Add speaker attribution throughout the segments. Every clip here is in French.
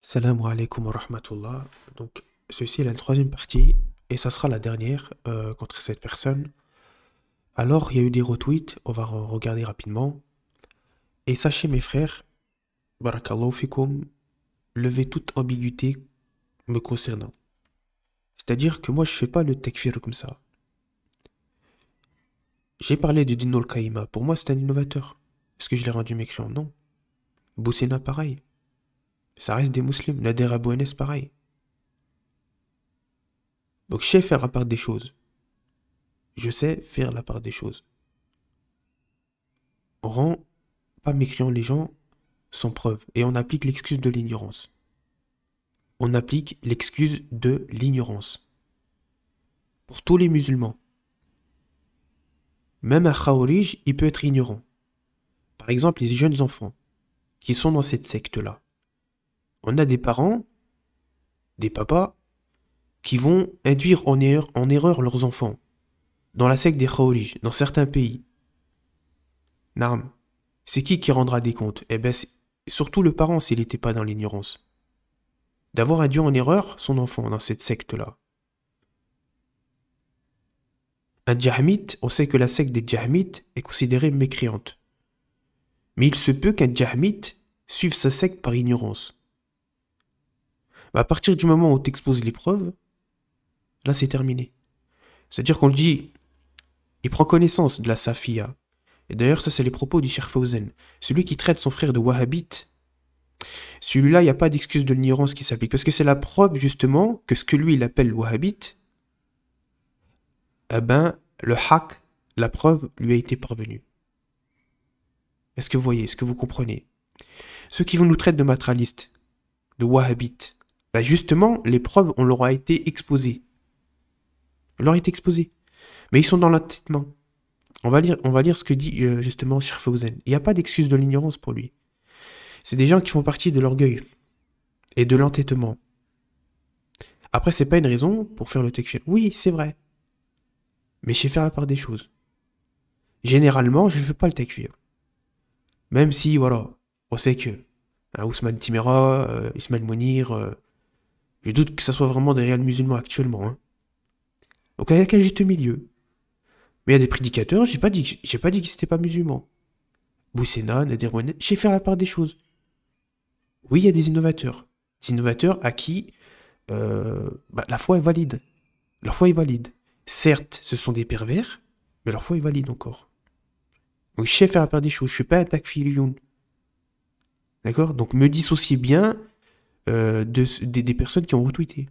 Speaker 1: Salam alaikum wa rahmatullah. Donc, ceci est la troisième partie et ça sera la dernière contre cette personne. Alors, il y a eu des retweets, on va regarder rapidement. Et sachez, mes frères, barakallahu fikum, levez toute ambiguïté me concernant. C'est-à-dire que moi, je fais pas le tekfir comme ça. J'ai parlé de Dino al-Qaïma. Pour moi, c'est un innovateur. Est-ce que je l'ai rendu mécréant? Non. Boussena, pareil. Ça reste des musulmans. Nader Abou Anes, pareil. Donc, je sais faire la part des choses. Je sais faire la part des choses. On rend pas mécréant les gens sans preuve. Et on applique l'excuse de l'ignorance. On applique l'excuse de l'ignorance. Pour tous les musulmans. Même un khawarij, il peut être ignorant. Par exemple, les jeunes enfants qui sont dans cette secte-là. On a des parents, des papas, qui vont induire en erreur leurs enfants. Dans la secte des khawarij, dans certains pays. Naam. C'est qui rendra des comptes? Eh bien, surtout le parent s'il n'était pas dans l'ignorance. D'avoir induit en erreur son enfant dans cette secte-là. Un Jahmite, on sait que la secte des Jahmites est considérée mécréante. Mais il se peut qu'un Jahmite suive sa secte par ignorance. À partir du moment où tu exposes les preuves, là c'est terminé. C'est-à-dire qu'on le dit, il prend connaissance de la Safiya. Et d'ailleurs, ça c'est les propos du Cheikh Fawzan. Celui qui traite son frère de wahhabite, celui-là, il n'y a pas d'excuse de l'ignorance qui s'applique. Parce que c'est la preuve justement que ce que lui il appelle wahhabite, eh ben, le haq, la preuve lui a été parvenue. Est-ce que vous voyez, est-ce que vous comprenez? Ceux qui vont nous traiter de matralistes, de wahhabites, ben justement, les preuves, on leur a été exposées. On leur a été exposées. Mais ils sont dans l'entêtement. On va lire ce que dit justement Cheikh Fawzan. Il n'y a pas d'excuse de l'ignorance pour lui. C'est des gens qui font partie de l'orgueil et de l'entêtement. Après, c'est pas une raison pour faire le tekfir. Oui, c'est vrai. Mais je sais faire la part des choses. Généralement, je ne fais pas le tekfir. Même si, voilà, on sait que Ousmane Timera, Ismaël Mounir, je doute que ce soit vraiment des réels musulmans actuellement. Hein. Donc, il y a qu'un juste milieu. Mais il y a des prédicateurs, j'ai pas dit qu'ils n'étaient pas musulmans. Boussena, Nader Abou Anes, je sais faire la part des choses. Oui, il y a des innovateurs. Des innovateurs à qui la foi est valide. Leur foi est valide. Certes, ce sont des pervers, mais leur foi est valide encore. Donc je sais faire la part des choses. Je ne suis pas un takfirioun. D'accord? Donc me dissociez bien des personnes qui ont retweeté.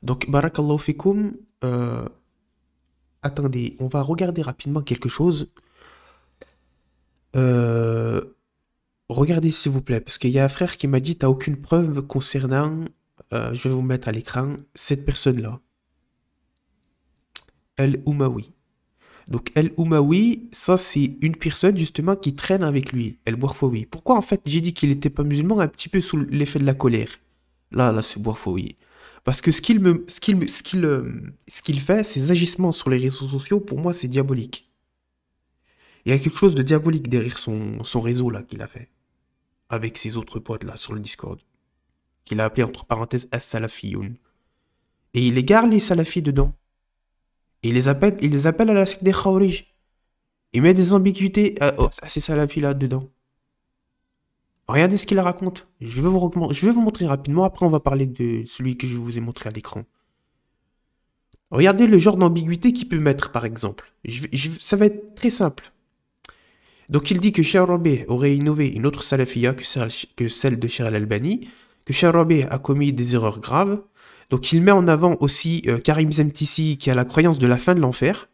Speaker 1: Donc, barakallahu fikum. Attendez, on va regarder rapidement quelque chose. Regardez s'il vous plaît, parce qu'il y a un frère qui m'a dit t'as aucune preuve concernant, je vais vous mettre à l'écran, cette personne-là. El-Oumawi. Donc El-Oumawi, ça c'est une personne justement qui traîne avec lui, El-Bourfoui. Pourquoi en fait j'ai dit qu'il n'était pas musulman un petit peu sous l'effet de la colère? Là, ce Bourfoui. Parce que ce qu'il fait, ses agissements sur les réseaux sociaux, pour moi c'est diabolique. Il y a quelque chose de diabolique derrière son réseau là qu'il a fait. Avec ses autres potes là sur le Discord. Qu'il a appelé entre parenthèses As-Salafiyoun. Et il égare les salafis dedans. Et il les appelle à la secte des Khawarij. Il met des ambiguïtés à ces salafis là dedans. Regardez ce qu'il raconte. Je vais vous montrer rapidement. Après on va parler de celui que je vous ai montré à l'écran. Regardez le genre d'ambiguïté qu'il peut mettre par exemple. Ça va être très simple. Donc il dit que Cheikh Rabi' aurait innové une autre salafia que celle de Cheikh Al-Albani, que Cheikh Rabi' a commis des erreurs graves. Donc il met en avant aussi Karim Zemtissi qui a la croyance de la fin de l'enfer,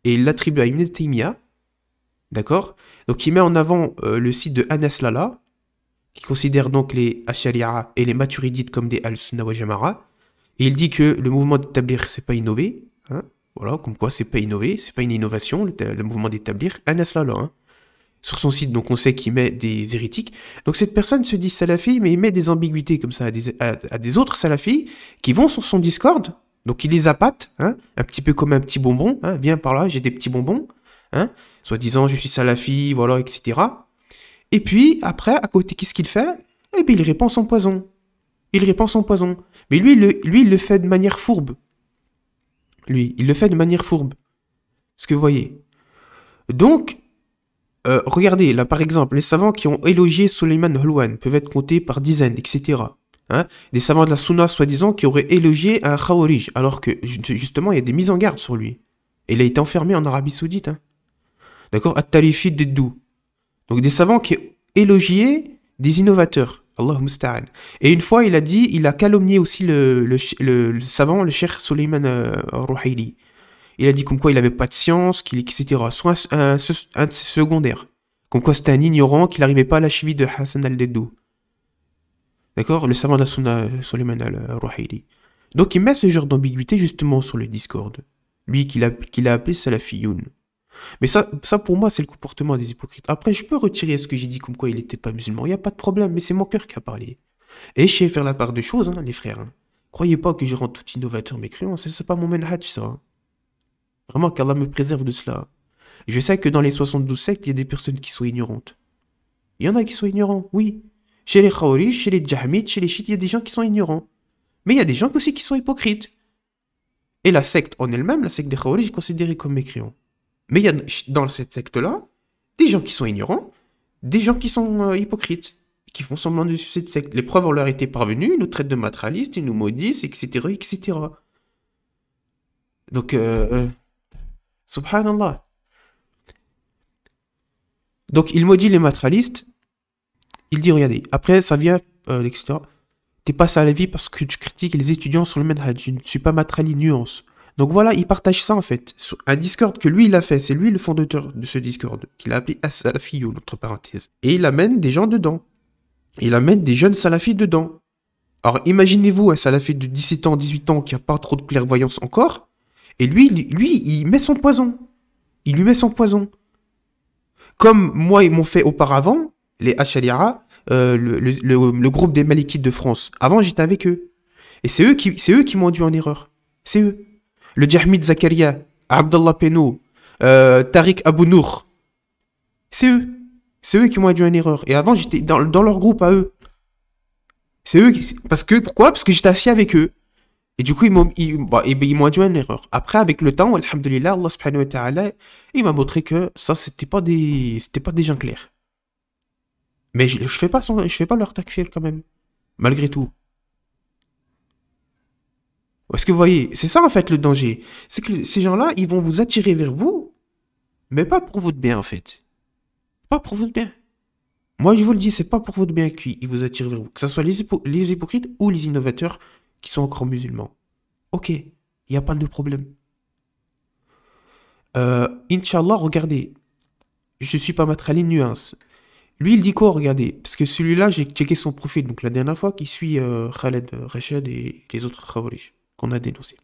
Speaker 1: et il l'attribue à Ibn Taymiyyah. D'accord? Donc il met en avant le site de Anas Lala, qui considère donc les Ashari'a et les Maturidites comme des Al-Sunnah wa Jama'a. Et il dit que le mouvement d'établir, c'est pas innové. Hein? Voilà, comme quoi c'est pas innové, c'est pas une innovation, le mouvement d'établir. Anas Lala, hein? Sur son site, donc on sait qu'il met des hérétiques. Donc cette personne se dit salafi, mais il met des ambiguïtés comme ça à des autres salafis qui vont sur son Discord. Donc il les appâte, hein, un petit peu comme un petit bonbon. Hein, viens par là, j'ai des petits bonbons. Hein, soi-disant, je suis salafi, voilà, etc. Et puis, après, à côté, qu'est-ce qu'il fait? Et bien il répand son poison. Il répand son poison. Mais lui, il le fait de manière fourbe. Lui, il le fait de manière fourbe. Ce que vous voyez. Donc, regardez, là par exemple, les savants qui ont élogié Suleiman Hulwan peuvent être comptés par dizaines, etc. Hein, des savants de la Sunna, soi-disant, qui auraient élogié un Khawarij, alors que justement, il y a des mises en garde sur lui. Et il a été enfermé en Arabie Saoudite. Hein. D'accord, At-Talifi Deddou. Donc des savants qui élogiaient des innovateurs. Allah musta'an. Et une fois, il a calomnié aussi le savant, le cheikh Suleiman Rouhaili. Il a dit comme quoi il n'avait pas de science, etc. Soit un de ses secondaires. Comme quoi c'était un ignorant, qu'il n'arrivait pas à la cheville de Hassan al-Deddou. D'accord, le savant de la Sunna, Suleiman al-Rouhaili. Donc il met ce genre d'ambiguïté justement sur le Discord. Lui qu'il a appelé Salafiyoun. Mais ça pour moi, c'est le comportement des hypocrites. Après, je peux retirer ce que j'ai dit comme quoi il n'était pas musulman. Il n'y a pas de problème, mais c'est mon cœur qui a parlé. Et je sais faire la part des choses, hein, les frères. Hein. Croyez pas que je rends tout innovateur mécréant. C'est pas mon manhaj, ça. Hein. Vraiment, qu'Allah me préserve de cela. Je sais que dans les 72 sectes, il y a des personnes qui sont ignorantes. Il y en a qui sont ignorants, oui. Chez les Khawarij, chez les Jahmites, chez les Chiites, il y a des gens qui sont ignorants. Mais il y a des gens aussi qui sont hypocrites. Et la secte en elle-même, la secte des Khawarij, est considérée comme mécréant. Mais il y a dans cette secte-là des gens qui sont ignorants, des gens qui sont hypocrites, qui font semblant de suivre cette secte. Les preuves en leur été parvenues, ils nous traitent de matérialistes, ils nous maudissent, etc., etc. Donc, subhanallah. Donc, il maudit les matérialistes. Il dit, regardez, après, ça vient, etc. T'es pas salafi parce que tu critiques les étudiants sur le manhaj. Je ne suis pas matrali, nuance. Donc voilà, il partage ça en fait. Sur un Discord que lui il a fait, c'est lui le fondateur de ce Discord, qu'il a appelé As-Salafiyou, entre parenthèses. Et il amène des gens dedans. Il amène des jeunes salafis dedans. Alors imaginez-vous un salafi de 17 ans, 18 ans qui a pas trop de clairvoyance encore, et lui, il met son poison. Il lui met son poison. Comme moi, ils m'ont fait auparavant, les Ash'ariya, le groupe des Malikites de France. Avant, j'étais avec eux. Et c'est eux qui m'ont induit en erreur. C'est eux. Le Jahmid Zakaria, Abdallah Penou, Tariq Abou Nour. C'est eux. C'est eux qui m'ont induit en erreur. Et avant, j'étais dans leur groupe à eux. C'est eux qui... Pourquoi? Parce que j'étais assis avec eux. Et du coup, ils m'ont induit en erreur. Après, avec le temps, alhamdoulilah, Allah subhanahu wa ta'ala, il m'a montré que ça, c'était pas des gens clairs. Mais je fais pas leur takfir quand même. Malgré tout. Est-ce que vous voyez, c'est ça en fait le danger. C'est que ces gens-là, ils vont vous attirer vers vous, mais pas pour votre bien en fait. Pas pour votre bien. Moi je vous le dis, c'est pas pour votre bien qu'ils vous attirent vers vous. Que ce soit les hypocrites ou les innovateurs qui sont encore musulmans. Ok, il n'y a pas de problème. Inch'Allah, regardez. Je suis pas matrali, nuance. Lui, il dit quoi, regardez. Parce que celui-là, j'ai checké son profil. Donc la dernière fois, qui suit Khaled Rachid et les autres Khawarij qu'on a dénoncés.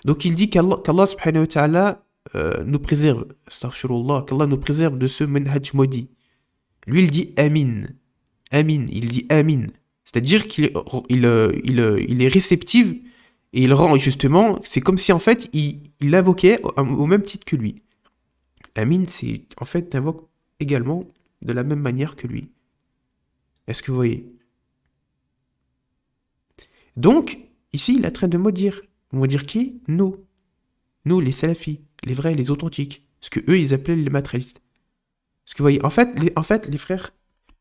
Speaker 1: Donc il dit qu'Allah subhanahu wa ta'ala nous préserve, astaghfirullah, qu'Allah nous préserve de ce manhaj maudit. Lui, il dit Amin. Amin, il dit Amin. C'est-à-dire qu'il est réceptif et il rend justement, c'est comme si en fait il l'invoquait au même titre que lui. Amin, c'est en fait invoque également de la même manière que lui. Est-ce que vous voyez? Donc, ici, il est en train de maudire. Maudire qui? Nous. Nous, les salafis, les vrais, les authentiques. Ce que eux, ils appelaient les matérialistes. Parce que vous voyez, en fait, les frères,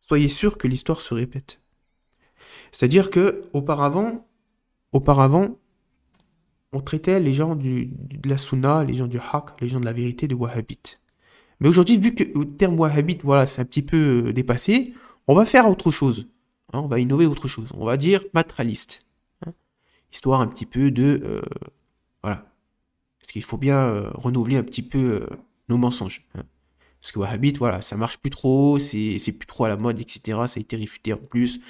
Speaker 1: soyez sûrs que l'histoire se répète. C'est-à-dire que auparavant, on traitait les gens de la sunna, les gens du haqq, les gens de la vérité, de wahhabites. Mais aujourd'hui, vu que le terme wahhabite, voilà, c'est un petit peu dépassé, on va faire autre chose. Hein, on va innover autre chose. On va dire matérialiste. Hein, histoire un petit peu de... voilà. Parce qu'il faut bien renouveler un petit peu nos mensonges. Hein. Parce que wahhabite, voilà, ça marche plus trop, c'est plus trop à la mode, etc. Ça a été réfuté en plus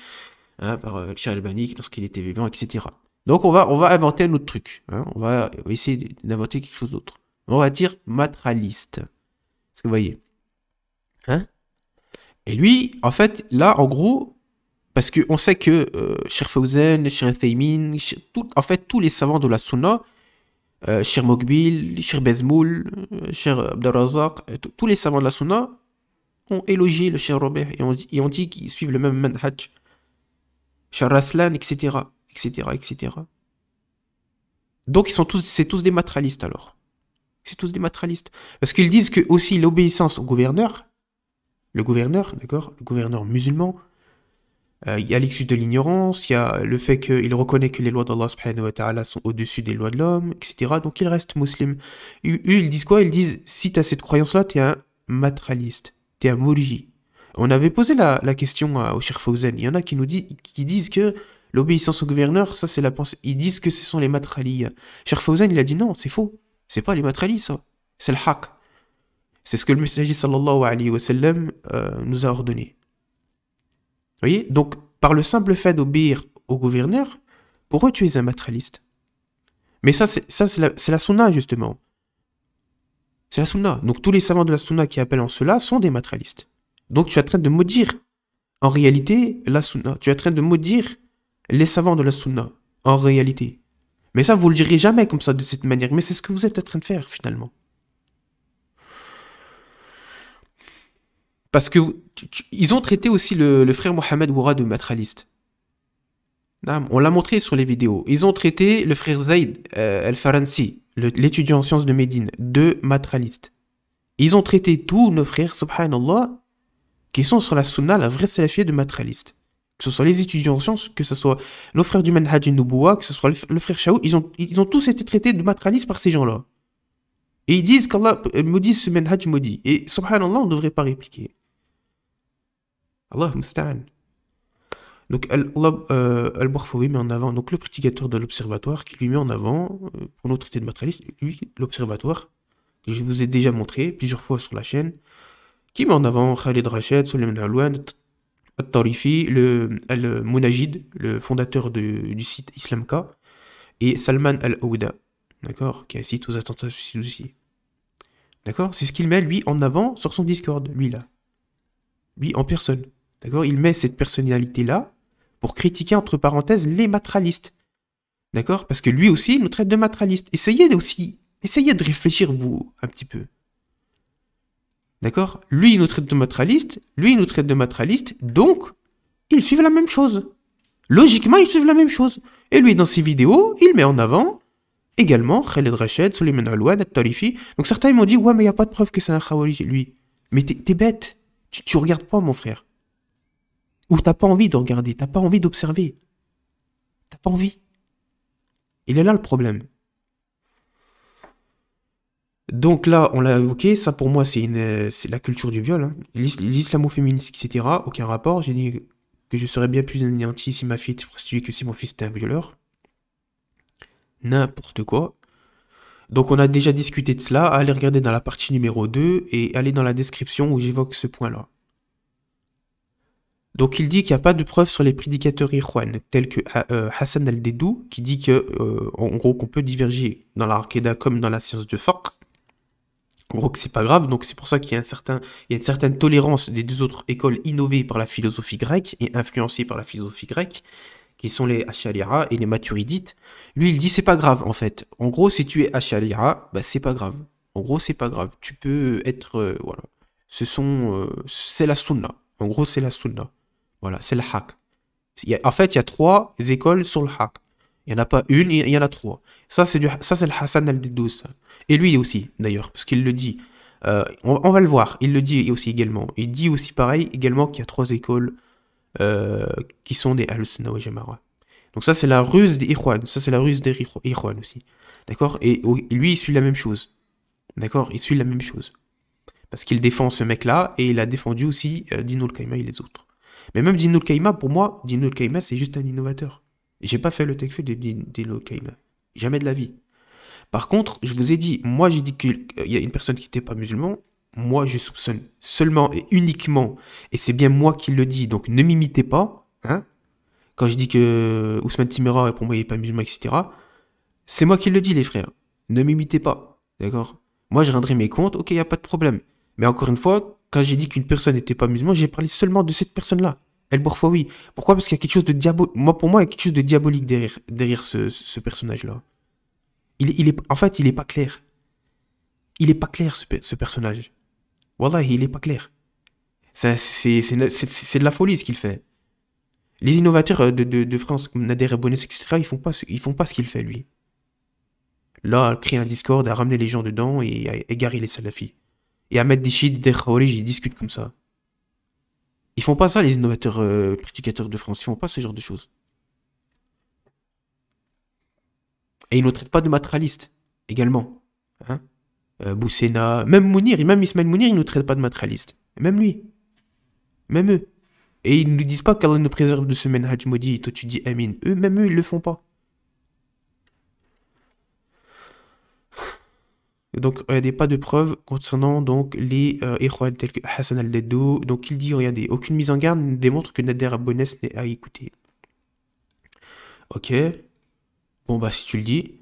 Speaker 1: hein, par Cheikh Albani lorsqu'il était vivant, etc. Donc on va inventer un autre truc. Hein. On va essayer d'inventer quelque chose d'autre. On va dire matérialiste. Est-ce que vous voyez? Hein? Et lui, en fait, là, en gros, parce qu'on sait que Cheikh Fawzan, Cheikh Uthaymin, en fait, tous les savants de la sunna, Cheikh Mokbil, Cheikh Bezmoul, Cheikh Abdelrazak, tous les savants de la sunna ont élogié le Cheikh Robert et ont dit qu'ils suivent le même manhaj Charaslan, etc., etc., etc. Donc c'est tous des matralistes alors. C'est tous des matralistes. Parce qu'ils disent que aussi l'obéissance au gouverneur, le gouverneur, d'accord, le gouverneur musulman, il y a l'excuse de l'ignorance, il y a le fait qu'il reconnaît que les lois d'Allah subhanahu wa ta'ala sont au-dessus des lois de l'homme, etc. Donc il reste musulman. Eux, ils disent quoi? Ils disent, si tu as cette croyance-là, tu es un matraliste, tu es un mourji. On avait posé la question au Cheikh Fawzan. Il y en a qui disent que l'obéissance au gouverneur, ça c'est la pensée. Ils disent que ce sont les matralis. Cheikh Fawzan, il a dit non, c'est faux. C'est pas les matralis, ça. C'est le haq. C'est ce que le messager sallallahu alayhi wa sallam nous a ordonné. Vous voyez? Donc, par le simple fait d'obéir au gouverneur, pour eux, tu es un matraliste. Mais ça, c'est la sunna, justement. C'est la sunna. Donc, tous les savants de la sunna qui appellent en cela sont des matralistes. Donc, tu es en train de maudire, en réalité, la sunna. Tu es en train de maudire les savants de la sunna, en réalité. Mais ça, vous le direz jamais comme ça, de cette manière. Mais c'est ce que vous êtes en train de faire, finalement. Parce que ils ont traité aussi le frère Mohamed Boura de matraliste. On l'a montré sur les vidéos. Ils ont traité le frère Zayd al-Faransi, l'étudiant en sciences de Médine, de matraliste. Ils ont traité tous nos frères, subhanallah, qui sont sur la sunna, la vraie salafiyya de matraliste. Que ce soit les étudiants en sciences, que ce soit nos frères du Manhaj al-Nubuwa, que ce soit le frère Shaou, ils ont tous été traités de matralistes par ces gens-là. Et ils disent qu'Allah maudit ce Manhaj maudit. Et subhanallah, on ne devrait pas répliquer. Allah musta'an. Donc Al-Barfoui met en avant donc, le prédicateur de l'observatoire qui lui met en avant, pour nous traiter de matraliste, lui, l'observatoire, que je vous ai déjà montré plusieurs fois sur la chaîne, qui met en avant Khalid Rached, Suleiman Alouan, Al-Tarifi, le Munajid, le fondateur du site Islamka, et Salman Al-Aouda, d'accord, qui incite aux attentats suicides aussi. D'accord? C'est ce qu'il met, lui, en avant sur son Discord, lui, là. Lui, en personne. D'accord? Il met cette personnalité-là pour critiquer, entre parenthèses, les matralistes. D'accord? Parce que lui aussi, il nous traite de matralistes. Essayez de réfléchir, vous, un petit peu. D'accord? Lui, il nous traite de matralistes, lui, il nous traite de matralistes, donc, ils suivent la même chose. Logiquement, ils suivent la même chose. Et lui, dans ses vidéos, il met en avant également Khalid Rached, Suleiman Alouan, Al-Tarifi. Donc certains, ils m'ont dit, ouais, mais il n'y a pas de preuve que c'est un khawarij, lui. Mais t'es bête. Tu regardes pas, mon frère. Ou t'as pas envie de regarder, t'as pas envie d'observer. T'as pas envie. Il est là le problème. Donc là, on l'a évoqué, ça pour moi c'est la culture du viol. Hein. L'islamo-féminisme, etc. Aucun rapport. J'ai dit que je serais bien plus anéanti si ma fille était prostituée que si mon fils était un violeur. N'importe quoi. Donc on a déjà discuté de cela. Allez regarder dans la partie numéro 2 et allez dans la description où j'évoque ce point-là. Donc il dit qu'il n'y a pas de preuves sur les prédicateurs ikhwan, tels que Hassan al-Dedou, qui dit que, en gros, qu'on peut diverger dans la Aqidah comme dans la science de fiqh. En gros, que c'est pas grave, donc c'est pour ça qu'il y a une certaine tolérance des deux autres écoles innovées par la philosophie grecque et influencées par la philosophie grecque, qui sont les Ash'ariyya et les Maturidites. Lui, il dit c'est pas grave, en fait. En gros, si tu es Ash'ariyya, bah c'est pas grave. En gros, c'est pas grave. Tu peux être, voilà. C'est la sunna. En gros, c'est la sunna. Voilà, c'est le haq. En fait, il y a 3 écoles sur le haq. Il n'y en a pas une, il y en a 3. Ça, c'est le Hassan al-Dedous. Et lui aussi, d'ailleurs, parce qu'il le dit. On va le voir, il le dit aussi également. Il dit aussi pareil, également, qu'il y a 3 écoles qui sont des Ahl-Sunnah wa Jama'a. Donc ça, c'est la ruse des Ikhwan. Ça, c'est la ruse des Ikhwan aussi. D'accord? Et lui, il suit la même chose. D'accord? Il suit la même chose. Parce qu'il défend ce mec-là, et il a défendu aussi Dino al-Qaïma et les autres. Mais même Dino al-Qaïma, pour moi, Dino al-Qaïma, c'est juste un innovateur. J'ai pas fait le takfir de Dino al-Qaïma. Jamais de la vie. Par contre, je vous ai dit, moi j'ai dit qu'il y a une personne qui n'était pas musulman, moi je soupçonne seulement et uniquement, et c'est bien moi qui le dis, donc ne m'imitez pas, hein, quand je dis que Ousmane Timera, pour moi, il n'est pas musulman, etc., c'est moi qui le dis, les frères. Ne m'imitez pas, d'accord? Moi, je rendrai mes comptes, ok, il n'y a pas de problème. Mais encore une fois, quand j'ai dit qu'une personne n'était pas musulmane, j'ai parlé seulement de cette personne-là. El Bourfoui. Pourquoi? Parce qu'il y a quelque chose de diabolique. Pour moi, il y a quelque chose de diabolique derrière ce personnage-là. En fait, il est pas clair. Il est pas clair, ce personnage. Wallah, il est pas clair. C'est de la folie, ce qu'il fait. Les innovateurs de France, comme Nader Abounes, etc., ils font pas ce qu'il fait, lui. Là, à créer un Discord, à ramener les gens dedans et à égarer les salafis. Et à mettre des chiites, des khawarij, ils discutent comme ça. Ils font pas ça, les innovateurs prédicateurs de France. Ils font pas ce genre de choses. Et ils ne traitent pas de matralistes, également. Hein, Boussena, même Mounir, même Ismaël Mounir, ils ne traitent pas de matralistes. Même lui. Même eux. Et ils ne nous disent pas qu'Allah nous préserve de ce manhaj maudit, et toi tu dis Amin. Même eux, ils le font pas. Donc, regardez, pas de preuves concernant donc les Ikhwan tels que Hassan al-Dedo. Donc, il dit, regardez, aucune mise en garde ne démontre que Nader Abounes n'est à écouter. Ok. Bon, bah, si tu le dis.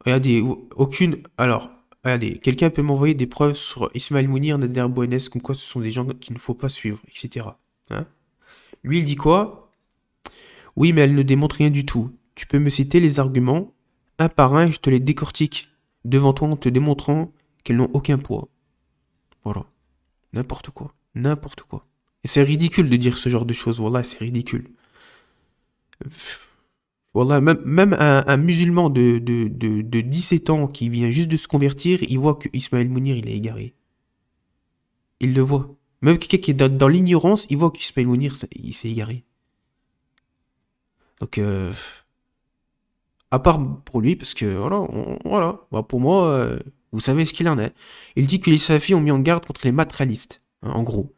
Speaker 1: Regardez, aucune. Alors, regardez, quelqu'un peut m'envoyer des preuves sur Ismaël Mounir, Nader Abounes, comme quoi ce sont des gens qu'il ne faut pas suivre, etc. Hein? Lui, il dit quoi? Oui, mais elle ne démontre rien du tout. Tu peux me citer les arguments, un par un, et je te les décortique devant toi en te démontrant qu'elles n'ont aucun poids. Voilà. N'importe quoi. N'importe quoi. Et c'est ridicule de dire ce genre de choses. Wallah, c'est ridicule. Wallah, même un musulman de 17 ans qui vient juste de se convertir, il voit que Ismaël Mounir, il est égaré. Il le voit. Même quelqu'un qui est dans l'ignorance, il voit qu'Ismaël Mounir, il s'est égaré. Donc, à part pour lui, parce que voilà. Bah, pour moi, vous savez ce qu'il en est. Il dit que les salafis ont mis en garde contre les matralistes, hein, en gros,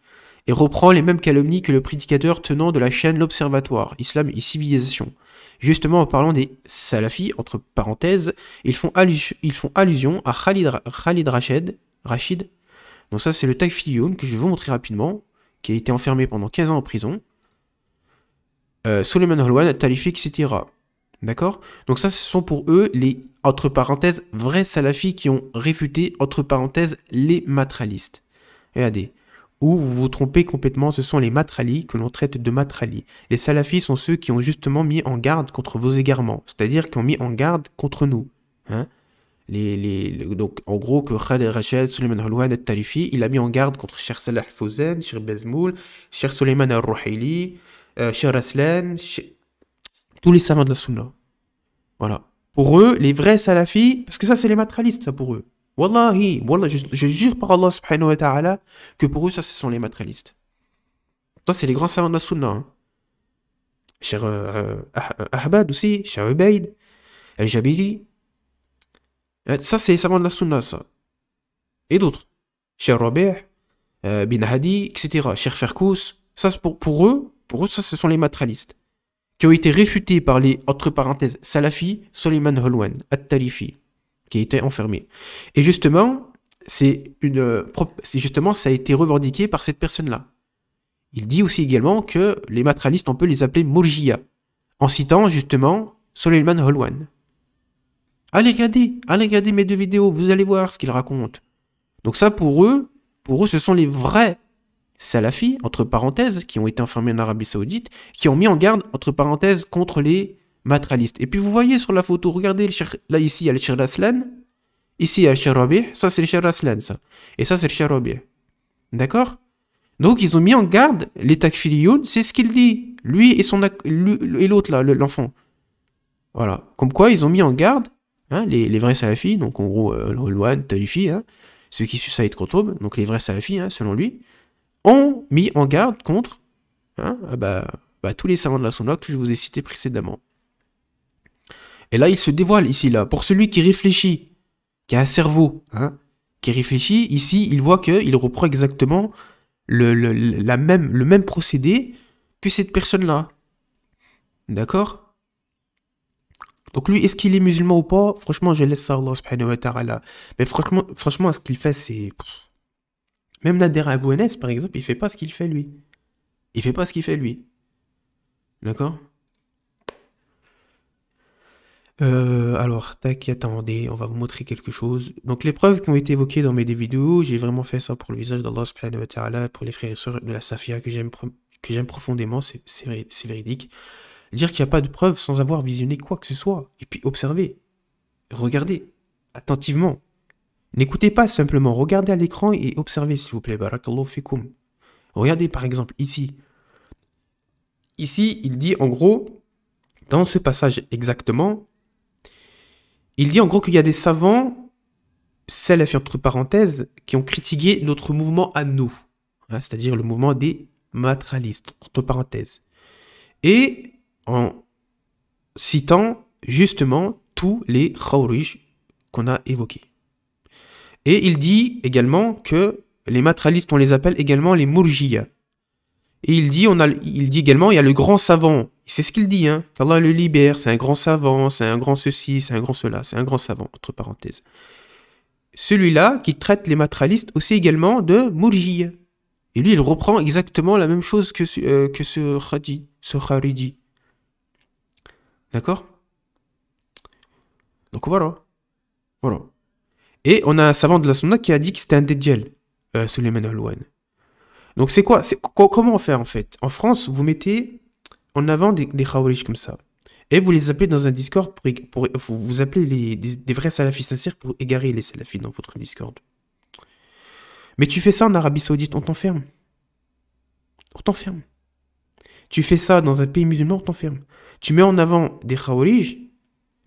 Speaker 1: et reprend les mêmes calomnies que le prédicateur tenant de la chaîne L'Observatoire, Islam et Civilisation. Justement, en parlant des salafis, entre parenthèses, ils font allusion à Khalid Rachid. Donc ça, c'est le Takfiriyoun que je vais vous montrer rapidement, qui a été enfermé pendant 15 ans en prison. Suleiman Holwan, Talifi, etc. D'accord? Donc ça, ce sont pour eux les, entre parenthèses, vrais salafis qui ont réfuté, entre parenthèses, les matralistes. Regardez. Ou vous vous trompez complètement, ce sont les matralis que l'on traite de matralis. Les salafis sont ceux qui ont justement mis en garde contre vos égarements, c'est-à-dire qui ont mis en garde contre nous. Hein? Donc, en gros, que Khaled Rachid, Suleiman Holwan, Talifi, il a mis en garde contre Cheikh Salah Fawzan, Cheikh Bezmoul, Cheikh Suleiman al-Ruhaili, Cheikh Raslan, tous les savants de la Sunna. Voilà. Pour eux, les vrais salafis, parce que ça, c'est les matralistes, ça, pour eux. Wallahi, wallah, je jure par Allah subhanahu wa ta'ala que pour eux, ça, ce sont les matralistes. Ça, c'est les grands savants de la Sunna. Hein. Cheikh Ahbad aussi, Cheikh Ubaid, Al-Jabili. Ça, c'est les savants de la Sunna, ça. Et d'autres. Cheikh Rabi', Bin Hadi, etc. Cheikh Ferkous. Ça, pour eux, ça, ce sont les matralistes. Qui ont été réfutés par les, entre parenthèses, salafis, Suleiman Holwan, At-Talifi, qui a été enfermé. Et justement, justement, ça a été revendiqué par cette personne-là. Il dit aussi également que les matralistes, on peut les appeler Mourjia, en citant justement Suleiman Holwan. Allez regarder mes 2 vidéos, vous allez voir ce qu'il raconte. Donc ça, pour eux, ce sont les vrais salafis, entre parenthèses, qui ont été enfermés en Arabie Saoudite, qui ont mis en garde, entre parenthèses, contre les matralistes. Et puis vous voyez sur la photo, regardez, là ici il y a le Cheikh Raslan, ici il y a le Cheikh Rabi', ça c'est le Cheikh Raslan, ça. Et ça c'est le Cheikh Rabi'. D'accord? Donc ils ont mis en garde les takfiriyoun, c'est ce qu'il dit. Lui et l'autre là, l'enfant. Voilà. Comme quoi ils ont mis en garde, hein, les vrais salafis, donc en gros, Holwan, Talifi, hein, ceux qui suivent Saïd Qutb, donc les vrais salafis, hein, selon lui, ont mis en garde contre tous les savants de la Sunna que je vous ai cités précédemment. Et là, il se dévoile ici, là. Pour celui qui réfléchit, qui a un cerveau, hein, qui réfléchit, ici, il voit qu'il reprend exactement le même procédé que cette personne-là. D'accord? Donc lui, est-ce qu'il est musulman ou pas? Franchement, je laisse ça à Allah subhanahu wa ta'ala. Mais franchement, ce qu'il fait, c'est... Même Nader Abounes, par exemple, il fait pas ce qu'il fait lui. Il fait pas ce qu'il fait lui. D'accord? Alors, tac, attendez, on va vous montrer quelque chose. Donc, les preuves qui ont été évoquées dans mes 2 vidéos, j'ai vraiment fait ça pour le visage d'Allah subhanahu wa ta'ala, pour les frères et sœurs de la Safia que j'aime profondément, c'est véridique. Dire qu'il n'y a pas de preuves sans avoir visionné quoi que ce soit. Et puis, observez. Regardez. Attentivement. N'écoutez pas simplement, regardez à l'écran et observez s'il vous plaît. Barakallahu fikum. Regardez par exemple ici. ici, il dit en gros, dans ce passage exactement, il dit en gros qu'il y a des savants, salafis entre parenthèses, qui ont critiqué notre mouvement à nous, hein, c'est-à-dire le mouvement des matérialistes, entre parenthèses. Et en citant justement tous les Khawarij qu'on a évoqués. Et il dit également que les matérialistes, on les appelle également les Murjiya. Et il dit également, il y a le grand savant. C'est ce qu'il dit, hein, qu'Allah le libère, c'est un grand savant, c'est un grand ceci, c'est un grand cela, c'est un grand savant, entre parenthèses. Celui-là qui traite les matérialistes aussi également de Murjiya. Et lui, il reprend exactement la même chose que ce Khariji. D'accord? Donc voilà. Voilà. Et on a un savant de la Sunna qui a dit que c'était un Dajjal, Suleiman Al-Wan. Donc c'est quoi? Comment on fait en fait? En France, vous mettez en avant des Khawarij comme ça. Et vous les appelez dans un Discord pour vous appelez des vrais salafis sincères pour égarer les salafis dans votre Discord. Mais tu fais ça en Arabie Saoudite, on t'enferme. On t'enferme. Tu fais ça dans un pays musulman, on t'enferme. Tu mets en avant des Khawarij,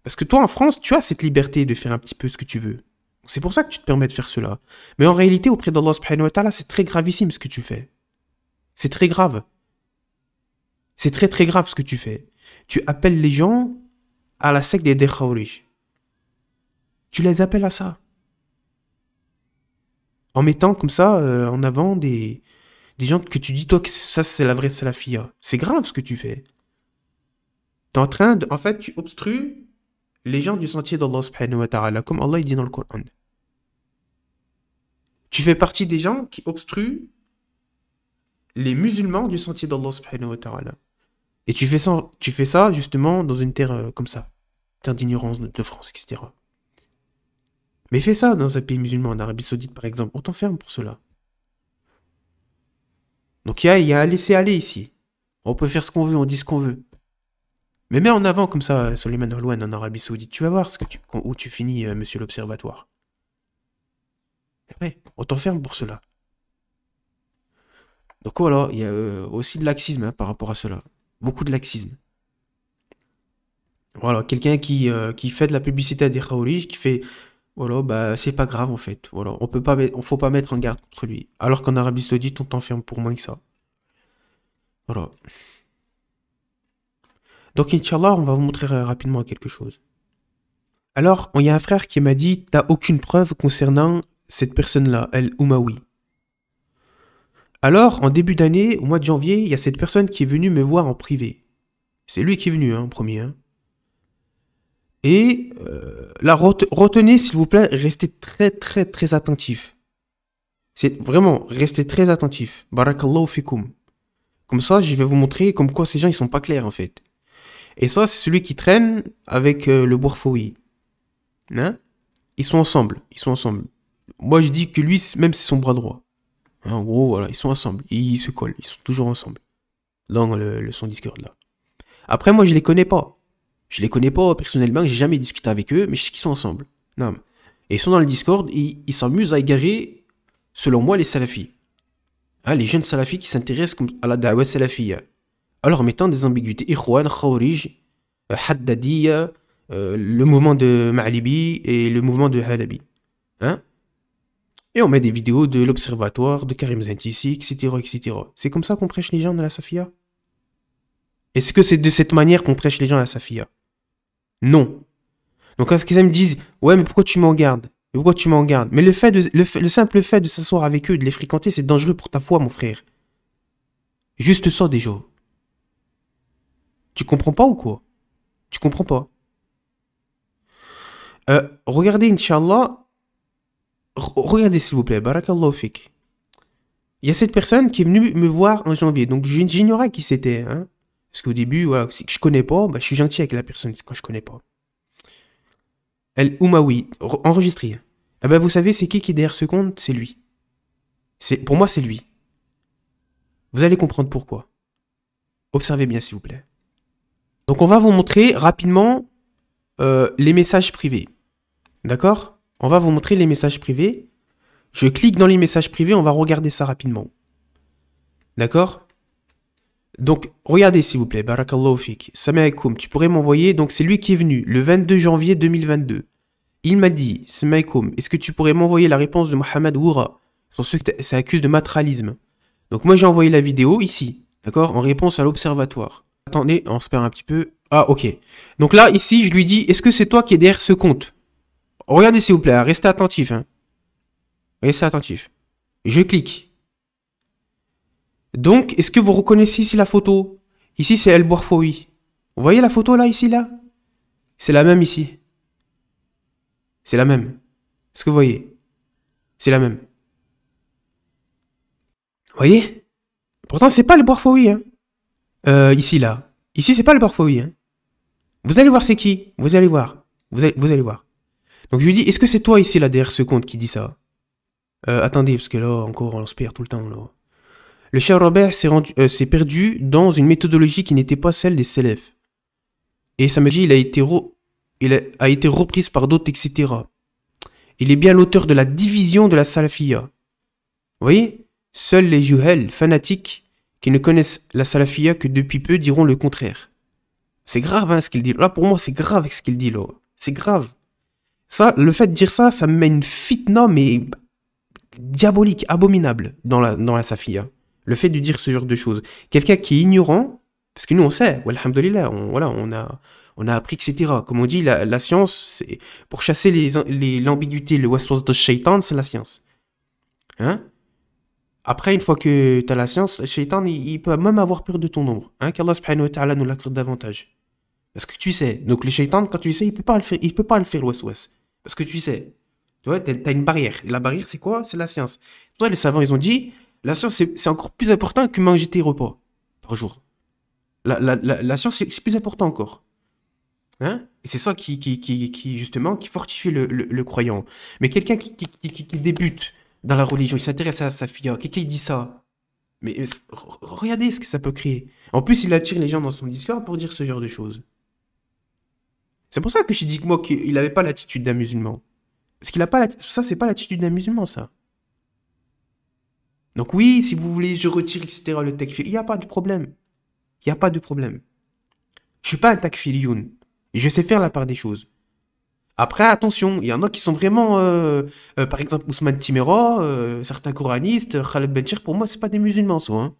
Speaker 1: parce que toi en France, tu as cette liberté de faire un petit peu ce que tu veux. C'est pour ça que tu te permets de faire cela. Mais en réalité, auprès d'Allah subhanahu wa ta'ala, c'est très gravissime ce que tu fais. C'est très grave. C'est très très grave ce que tu fais. Tu appelles les gens à la secte des Khawarij. Tu les appelles à ça. En mettant comme ça en avant des gens que tu dis, toi, que ça c'est la vraie salafia. C'est grave ce que tu fais. T'es en train de... En fait, tu obstrues les gens du sentier d'Allah subhanahu wa ta'ala, comme Allah il dit dans le Coran. Tu fais partie des gens qui obstruent les musulmans du sentier d'Allah subhanahu wa ta'ala. Et tu fais ça justement dans une terre comme ça. Terre d'ignorance de France, etc. Mais fais ça dans un pays musulman, en Arabie Saoudite par exemple. On t'enferme pour cela. Donc il y a un laisser-aller ici. On peut faire ce qu'on veut, on dit ce qu'on veut. Mais mets en avant comme ça Suleiman Al-Wan en Arabie Saoudite. Tu vas voir où tu finis, monsieur l'Observatoire. Ouais, on t'enferme pour cela. Donc voilà, il y a aussi de laxisme par rapport à cela. Beaucoup de laxisme. Voilà, quelqu'un qui fait de la publicité à des Khawarij, qui fait... Voilà, bah c'est pas grave en fait. Voilà, faut pas mettre en garde contre lui. Alors qu'en Arabie Saoudite, on t'enferme pour moins que ça. Voilà. Donc, Inch'Allah, on va vous montrer rapidement quelque chose. Alors, il y a un frère qui m'a dit, t'as aucune preuve concernant cette personne-là, Al-Umawi. Alors, en début d'année, au mois de janvier, il y a cette personne qui est venue me voir en privé. C'est lui qui est venu, en premier. Hein. Et là, retenez, s'il vous plaît, restez très, très, très attentif. C'est vraiment, restez très attentif. Barakallahu fikum. Comme ça, je vais vous montrer comme quoi ces gens, ils sont pas clairs, en fait. Et ça, c'est celui qui traîne avec le Bourfoui. Hein? Ils sont ensemble. Moi, je dis que lui, même c'est son bras droit. Hein, en gros, voilà, ils sont ensemble. Ils se collent. Ils sont toujours ensemble. Dans son Discord, là. Après, moi, je les connais pas. Je les connais pas personnellement. J'ai jamais discuté avec eux, mais je sais qu'ils sont ensemble. Non. Et ils sont dans le Discord. Ils s'amusent à égarer, selon moi, les salafis. Hein, les jeunes salafis qui s'intéressent à la da'wa salafiyya. Alors, en mettant des ambiguïtés. Ikhwan, Khawarij, Haddadiyya, le mouvement de Ma'libi et le mouvement de Halabi. Hein? Et on met des vidéos de l'Observatoire, de Karim Zentissi, etc., etc. C'est comme ça qu'on prêche les gens dans la Safia? Est-ce que c'est de cette manière qu'on prêche les gens à la Safia? Non. Donc, à ce qu'ils me disent, ouais, mais pourquoi tu m'en gardes? Mais le simple fait de s'asseoir avec eux, de les fréquenter, c'est dangereux pour ta foi, mon frère. Juste ça, déjà. Tu comprends pas ou quoi? Tu comprends pas? Regardez, Inch'Allah. Regardez, s'il vous plaît. Barakallahu fik. Il y a cette personne qui est venue me voir en janvier. Donc, j'ignorais qui c'était. Hein, parce qu'au début, voilà, si je connais pas, bah, je suis gentil avec la personne quand je connais pas. Umawi. Enregistré. Eh ben, vous savez, c'est qui est derrière ce compte? C'est lui. Pour moi, c'est lui. Vous allez comprendre pourquoi. Observez bien, s'il vous plaît. Donc, on va vous montrer rapidement les messages privés. D'accord? On va vous montrer les messages privés. Je clique dans les messages privés, on va regarder ça rapidement. D'accord? Donc, regardez s'il vous plaît, Barakallahu fik. Samaïkoum, tu pourrais m'envoyer, donc c'est lui qui est venu le 22 janvier 2022. Il m'a dit, Samaïkoum, est-ce que tu pourrais m'envoyer la réponse de Mohamed Woura sur ceux que ça accuse de matralisme? Donc moi j'ai envoyé la vidéo ici, d'accord, en réponse à l'observatoire. Attendez, on se perd un petit peu. Ah, ok. Donc là, ici, je lui dis, est-ce que c'est toi qui es derrière ce compte? Regardez s'il vous plaît, hein, restez attentif. Hein. Restez attentif. Je clique. Donc, est-ce que vous reconnaissez ici la photo? Ici, c'est El Bourfoui. Vous voyez la photo là, ici, là? C'est la même ici. C'est la même. Est-ce que vous voyez? C'est la même. Vous voyez? Pourtant, c'est pas le Bourfoui, hein. Ici, là. Ici, c'est pas le Bourfoui, hein. Vous allez voir c'est qui. Vous allez voir. Vous allez voir. Donc, je lui dis, est-ce que c'est toi ici, là, derrière ce compte qui dit ça? Attendez, parce que là, encore, on se perd tout le temps, là. Le cher Robert s'est perdu dans une méthodologie qui n'était pas celle des Salaf. Et sa magie, a été reprise par d'autres, etc. Il est bien l'auteur de la division de la Salafiyya. Vous voyez? Seuls les juhel, fanatiques, qui ne connaissent la Salafiyya que depuis peu, diront le contraire. C'est grave, hein, ce qu'il dit. Là, pour moi, c'est grave ce qu'il dit, là. C'est grave. Ça, le fait de dire ça, ça me met une fitna, mais diabolique, abominable, dans la Salafiyya. Le fait de dire ce genre de choses. Quelqu'un qui est ignorant, parce que nous, on sait, alhamdoulilah, on a appris, etc. Comme on dit, la science, c'est pour chasser l'ambiguïté, le waswas de shaitan, c'est la science. Hein? Après, une fois que tu as la science, le shaitan, il peut même avoir peur de ton ombre. Hein? Qu'Allah subhanahu wa ta'ala nous l'accorde davantage. Parce que tu sais. Donc le shaitan, quand tu sais, il peut pas le faire, le waswas. Parce que tu sais. Tu vois, t'as une barrière. Et la barrière, c'est quoi? C'est la science. C'est pour ça les savants, ils ont dit, la science, c'est encore plus important que manger tes repas par jour. La science, c'est plus important encore. Hein? Et c'est ça justement, qui fortifie le croyant. Mais quelqu'un qui débute dans la religion, il s'intéresse à sa fille, quelqu'un qui dit ça. Mais regardez ce que ça peut créer. En plus, il attire les gens dans son Discord pour dire ce genre de choses. C'est pour ça que je dis que moi qu'il n'avait pas l'attitude d'un musulman. Parce qu'il a pas ça, c'est pas l'attitude d'un musulman, ça. Donc oui, si vous voulez, je retire, etc., le takfir, il n'y a pas de problème. Il n'y a pas de problème. Je suis pas un takfirioun. Et je sais faire la part des choses. Après, attention, il y en a qui sont vraiment, par exemple, Ousmane Timera, certains coranistes, Khaled Benchir, pour moi, c'est pas des musulmans, ça. Hein.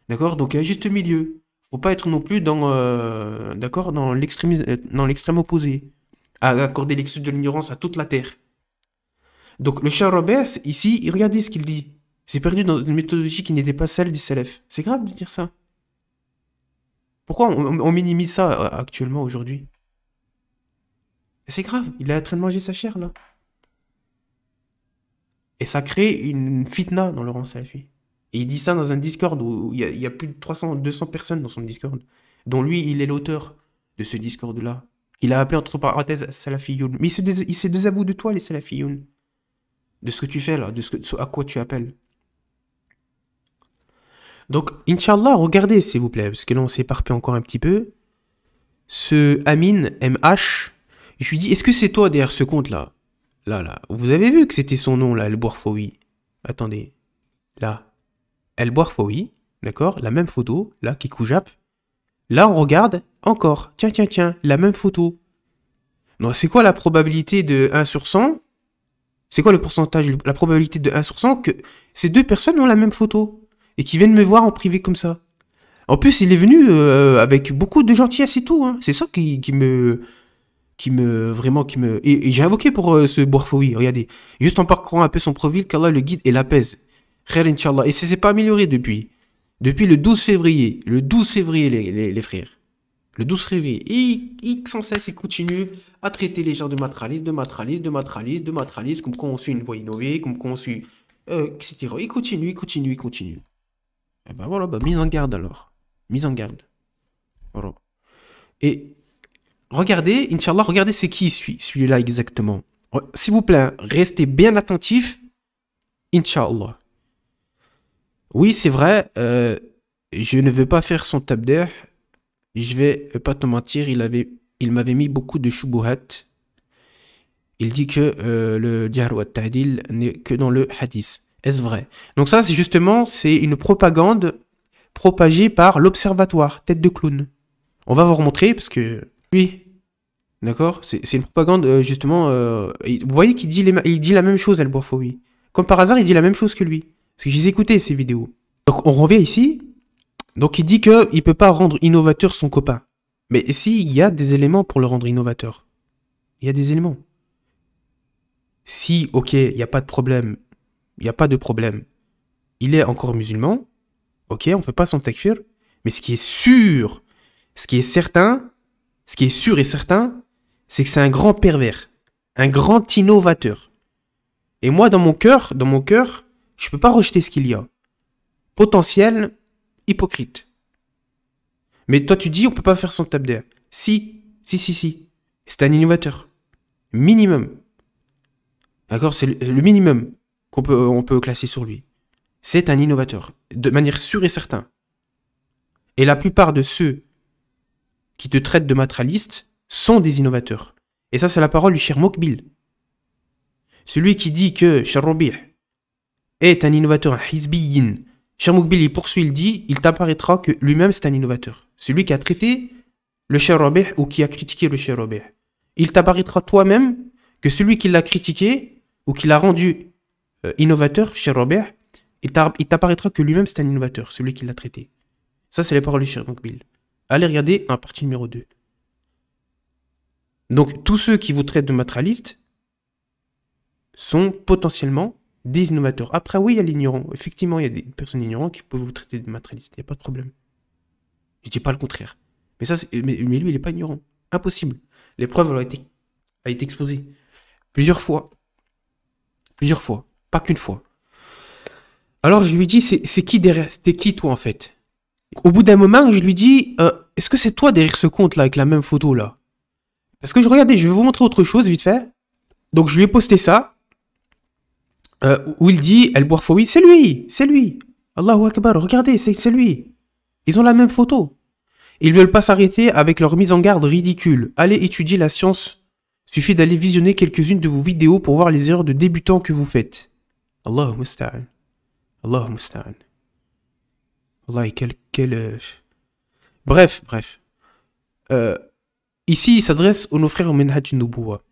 Speaker 1: D'accord? Donc, il y a un juste milieu. Faut pas être non plus d'accord, dans l'extrême opposé. À accorder l'excuse de l'ignorance à toute la terre. Donc, le Shah Robert, ici, regardez ce qu'il dit. C'est perdu dans une méthodologie qui n'était pas celle des Salaf. C'est grave de dire ça. Pourquoi on minimise ça actuellement, aujourd'hui? C'est grave, il est en train de manger sa chair, là. Et ça crée une fitna dans le rang salafi. Et il dit ça dans un Discord où il y a plus de 300, 200 personnes dans son Discord, dont lui, il est l'auteur de ce Discord-là. Il a appelé entre parenthèses salafiyoun. Mais il se désavoue de toi, les salafiyoun. De ce que tu fais, là, de ce à quoi tu appelles. Donc, Inch'Allah, regardez, s'il vous plaît, parce que là, on s'éparpille encore un petit peu. Ce Amin, MH, je lui dis, est-ce que c'est toi derrière ce compte-là? Là. Vous avez vu que c'était son nom, là, El Bourfoui. Attendez. Là. El Bourfoui. D'accord? La même photo. Là, qui Kikou-Jap. Là, on regarde. Encore. Tiens. La même photo. Donc, c'est quoi la probabilité de 1 sur 100? C'est quoi le pourcentage? La probabilité de 1 sur 100 que ces deux personnes ont la même photo. Et qui viennent me voir en privé comme ça. En plus, il est venu avec beaucoup de gentillesse et tout. Hein. C'est ça qui me... Et j'ai invoqué pour ce Bourfoui, regardez. Juste en parcourant un peu son profil, qu'Allah le guide et l'apaise. Khair Inch'Allah. Et ça s'est pas amélioré depuis. Depuis le 12 février. Le 12 février, les frères. Le 12 février. Et sans cesse, il continue à traiter les gens de matralistes, comme quoi on suit une voie innovée, comme quoi on suit... etc. Il continue. Et ben voilà, mise en garde alors. Mise en garde. Voilà. Et... regardez, Inch'Allah, regardez c'est qui celui-là exactement. S'il vous plaît, restez bien attentifs. Inch'Allah. Oui, c'est vrai, je ne veux pas faire son tabder. Je vais pas te mentir, il m'avait mis beaucoup de shubuhat. Il dit que le jahr wa ta'dil n'est que dans le hadith. Est-ce vrai? Donc ça, c'est une propagande propagée par l'Observatoire, tête de clown. On va vous remontrer parce que... Oui, d'accord. C'est une propagande, justement... vous voyez qu'il dit, il dit la même chose, El Bourfoui. Comme par hasard, il dit la même chose que lui. Parce que j'ai écouté ces vidéos. Donc on revient ici. Donc il dit qu'il ne peut pas rendre innovateur son copain. Mais si, il y a des éléments pour le rendre innovateur. Il y a des éléments. Si, ok, il n'y a pas de problème. Il n'y a pas de problème. Il est encore musulman. Ok, on ne fait pas son takfir. Mais ce qui est sûr, ce qui est certain, ce qui est sûr et certain, c'est que c'est un grand pervers. Un grand innovateur. Et moi, dans mon cœur, je ne peux pas rejeter ce qu'il y a. Potentiel, hypocrite. Mais toi, tu dis, on peut pas faire son tabder. Si. C'est un innovateur. Minimum. D'accord? C'est le minimum on peut classer sur lui. C'est un innovateur. De manière sûre et certaine. Et la plupart de ceux qui te traitent de matraliste sont des innovateurs. Et ça, c'est la parole du Cheikh Mokbil. Celui qui dit que Cheikh Robih est un innovateur, un hizbiyin. Cheikh Mokbil, il poursuit, il dit, il t'apparaîtra que lui-même, c'est un innovateur. Celui qui a traité le Cheikh Robih ou qui a critiqué le Cheikh Robih. Il t'apparaîtra toi-même que celui qui l'a critiqué ou qui l'a rendu innovateur, Cheikh Robih, il t'apparaîtra que lui-même, c'est un innovateur, celui qui l'a traité. Ça, c'est les paroles du Cheikh Mokbil. Allez regarder en partie numéro 2. Donc, tous ceux qui vous traitent de matralistes sont potentiellement des innovateurs. Après, oui, il y a l'ignorant. Effectivement, il y a des personnes ignorantes qui peuvent vous traiter de matralistes. Il n'y a pas de problème. Je dis pas le contraire. Mais, mais lui, il n'est pas ignorant. Impossible. L'épreuve a été exposée. Plusieurs fois. Pas qu'une fois. Alors, je lui dis, c'est qui derrière? C'était qui, toi, en fait? Au bout d'un moment, je lui dis, est-ce que c'est toi derrière ce compte-là, avec la même photo, là? Parce que regardez, je vais vous montrer autre chose, vite fait. Donc, je lui ai posté ça. Où il dit, El Bourfoui, c'est lui. Allahu Akbar, regardez, c'est lui. Ils ont la même photo. Ils veulent pas s'arrêter avec leur mise en garde ridicule. Allez étudier la science. Suffit d'aller visionner quelques-unes de vos vidéos pour voir les erreurs de débutants que vous faites. Allahu musta'an. Allahu musta'an. Wallahi, Bref. Ici, il s'adresse aux nos frères au Minhaj Nubuwa.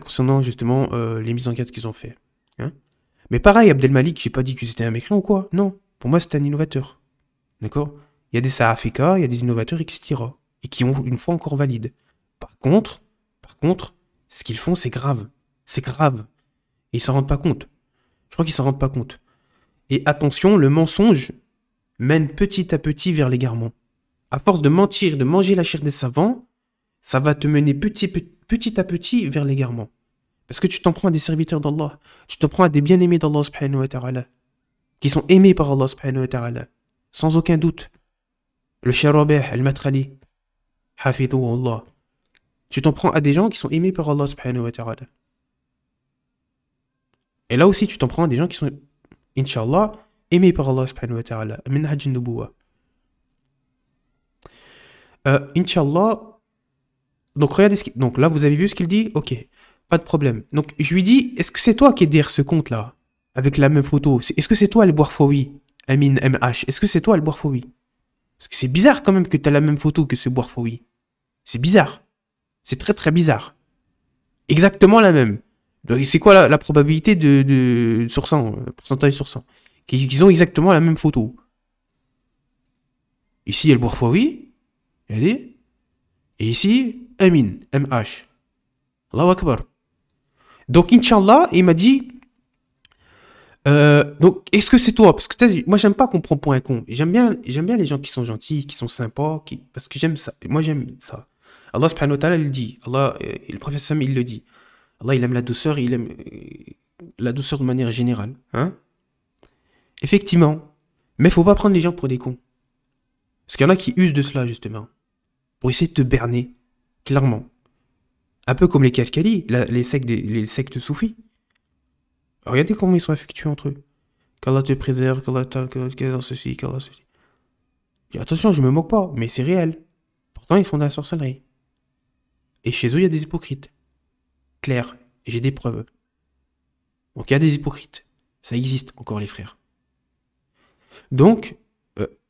Speaker 1: Concernant justement les mises en garde qu'ils ont fait. Mais pareil, Abdelmalik, j'ai pas dit que c'était un mécréant ou quoi. Non, pour moi, c'est un innovateur. D'accord? Il y a des Saafika, il y a des innovateurs, etc. Et qui ont une foi encore valide. Par contre, ce qu'ils font, c'est grave. C'est grave. Et ils s'en rendent pas compte. Je crois qu'ils s'en rendent pas compte. Et attention, le mensonge mène petit à petit vers l'égarement. À force de mentir, de manger la chair des savants, ça va te mener petit à petit vers l'égarement. Parce que tu t'en prends à des serviteurs d'Allah. Tu t'en prends à des bien-aimés d'Allah subhanahu wa ta'ala. Qui sont aimés par Allah subhanahu wa ta'ala. Sans aucun doute. Le Cheikh Robih, Al-Maître Ali. Hafidhu Allah. Tu t'en prends à des gens qui sont aimés par Allah subhanahu wa ta'ala. Et là aussi, tu t'en prends à des gens qui sont, Inch'Allah, aimés par Allah subhanahu wa ta'ala. Minhaj an-Nubuwa. Inch'Allah. Donc, regardez donc là, vous avez vu ce qu'il dit? Ok. Pas de problème. Donc, je lui dis, est-ce que c'est toi qui es derrière ce compte-là? Avec la même photo. Est-ce que c'est toi, El Bourfoui? Amin MH. Est-ce que c'est toi, El Bourfoui? Parce que c'est bizarre quand même que tu as la même photo que ce Bourfoui. C'est bizarre. C'est très très bizarre. Exactement la même. Donc, c'est quoi la probabilité de sur 100, pourcentage sur 100? Qu'ils ont exactement la même photo. Ici, El Bourfoui. Regardez. Et ici, Amin MH. Allahu Akbar. Donc, Inch'Allah, il m'a dit... donc, est-ce que c'est toi? Parce que moi, j'aime pas qu'on prend pour un con. J'aime bien les gens qui sont gentils, qui sont sympas, parce que j'aime ça. Moi, j'aime ça. Allah subhanahu wa ta'ala, il dit. Allah, et le prophète Sam, il le dit. Allah, il aime la douceur, il aime la douceur de manière générale. Effectivement. Mais faut pas prendre les gens pour des cons. Parce qu'il y en a qui usent de cela, justement. Pour essayer de te berner. Clairement. Un peu comme les Kalkali, les sectes soufis. Regardez comment ils sont affectueux entre eux. Qu'Allah te préserve, qu'Allah ceci, qu'Allah ceci. Attention, je me moque pas, mais c'est réel. Pourtant, ils font de la sorcellerie. Et chez eux, il y a des hypocrites. Clair. Et j'ai des preuves. Donc, il y a des hypocrites. Ça existe encore, les frères. Donc,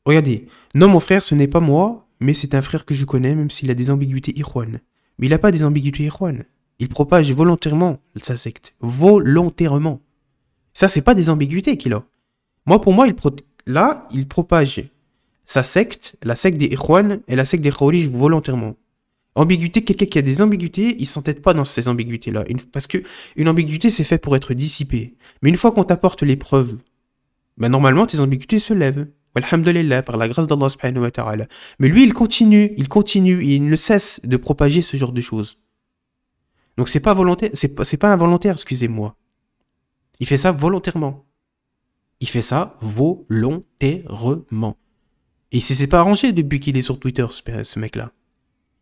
Speaker 1: Regardez. Non, mon frère, ce n'est pas moi, mais c'est un frère que je connais, même s'il a des ambiguïtés Ikhwan. Mais il n'a pas des ambiguïtés Ikhwan. Il propage volontairement sa secte. Volontairement. Ça, c'est pas des ambiguïtés qu'il a. Moi, pour moi, là, il propage sa secte, la secte des Ikhwan et la secte des Khawarij volontairement. Ambiguïté, quelqu'un qui a des ambiguïtés, il s'entête pas dans ces ambiguïtés-là. Parce que une ambiguïté, c'est fait pour être dissipé. Mais une fois qu'on t'apporte les preuves, ben normalement, tes ambiguïtés se lèvent. Alhamdulillah, par la grâce d'Allah subhanahu wa ta'ala. Mais lui, il continue, et il ne cesse de propager ce genre de choses. Donc c'est pas volontaire, c'est pas involontaire, excusez-moi. Il fait ça volontairement. Il fait ça volontairement. Et il s'est pas arrangé depuis qu'il est sur Twitter, ce mec-là.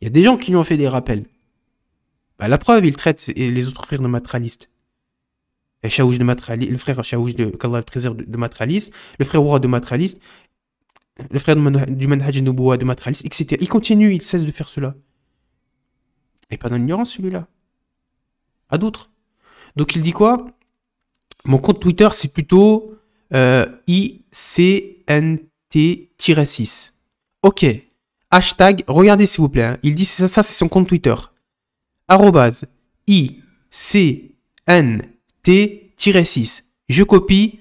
Speaker 1: Il y a des gens qui lui ont fait des rappels. Bah, la preuve, il traite les autres frères de matralistes. Et Chaouj de Matralis, le frère Chaouj qu'Allah le préserve de Matralis, le frère Ouad de Matralis, le frère du Manhaj Nubuwa de Matralis, etc. Il continue, il cesse de faire cela. Et pas dans l'ignorance, celui-là. À d'autres. Donc il dit quoi? Mon compte Twitter, c'est plutôt ICNT-6. Ok. Hashtag, regardez s'il vous plaît. Hein. Il dit ça c'est son compte Twitter. Arrobase ICNT-6. Je copie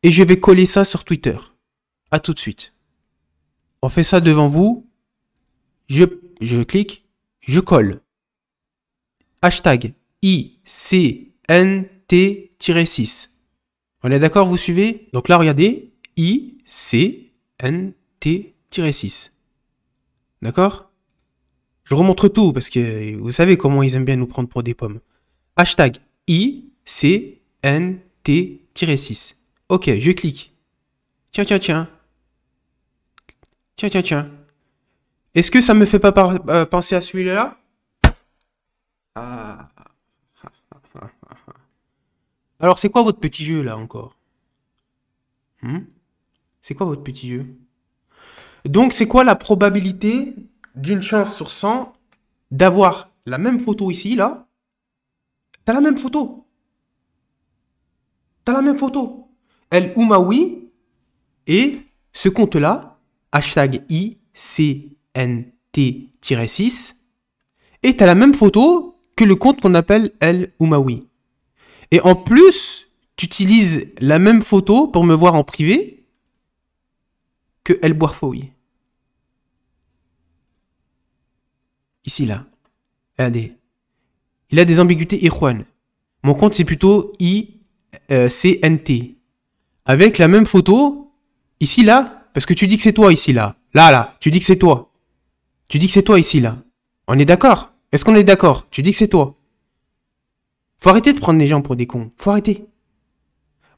Speaker 1: et je vais coller ça sur Twitter. A tout de suite. On fait ça devant vous. Je clique. Je colle. Hashtag ICNT-6. On est d'accord, vous suivez? Donc là, regardez. ICNT-6. D'accord? Je remontre tout parce que vous savez comment ils aiment bien nous prendre pour des pommes. Hashtag ICNT-6. Ok, je clique. Tiens. Est-ce que ça me fait pas penser à celui-là? Ah. Alors, c'est quoi votre petit jeu, là, encore? C'est quoi votre petit jeu? Donc, c'est quoi la probabilité d'une chance sur 100 d'avoir la même photo ici, là? T'as la même photo. El Oumaoui et ce compte-là, hashtag ICNT-6, et t'as la même photo que le compte qu'on appelle El Oumaoui. Et en plus, tu utilises la même photo pour me voir en privé que El Bouarfoui. Ici, là. Regardez. Il a des ambiguïtés Ikhwan. Mon compte, c'est plutôt ICNT. Avec la même photo, ici, là, parce que tu dis que c'est toi, ici, là. Là, tu dis que c'est toi. Tu dis que c'est toi, ici, là. On est d'accord? Est-ce qu'on est d'accord? Tu dis que c'est toi. Faut arrêter de prendre les gens pour des cons. Faut arrêter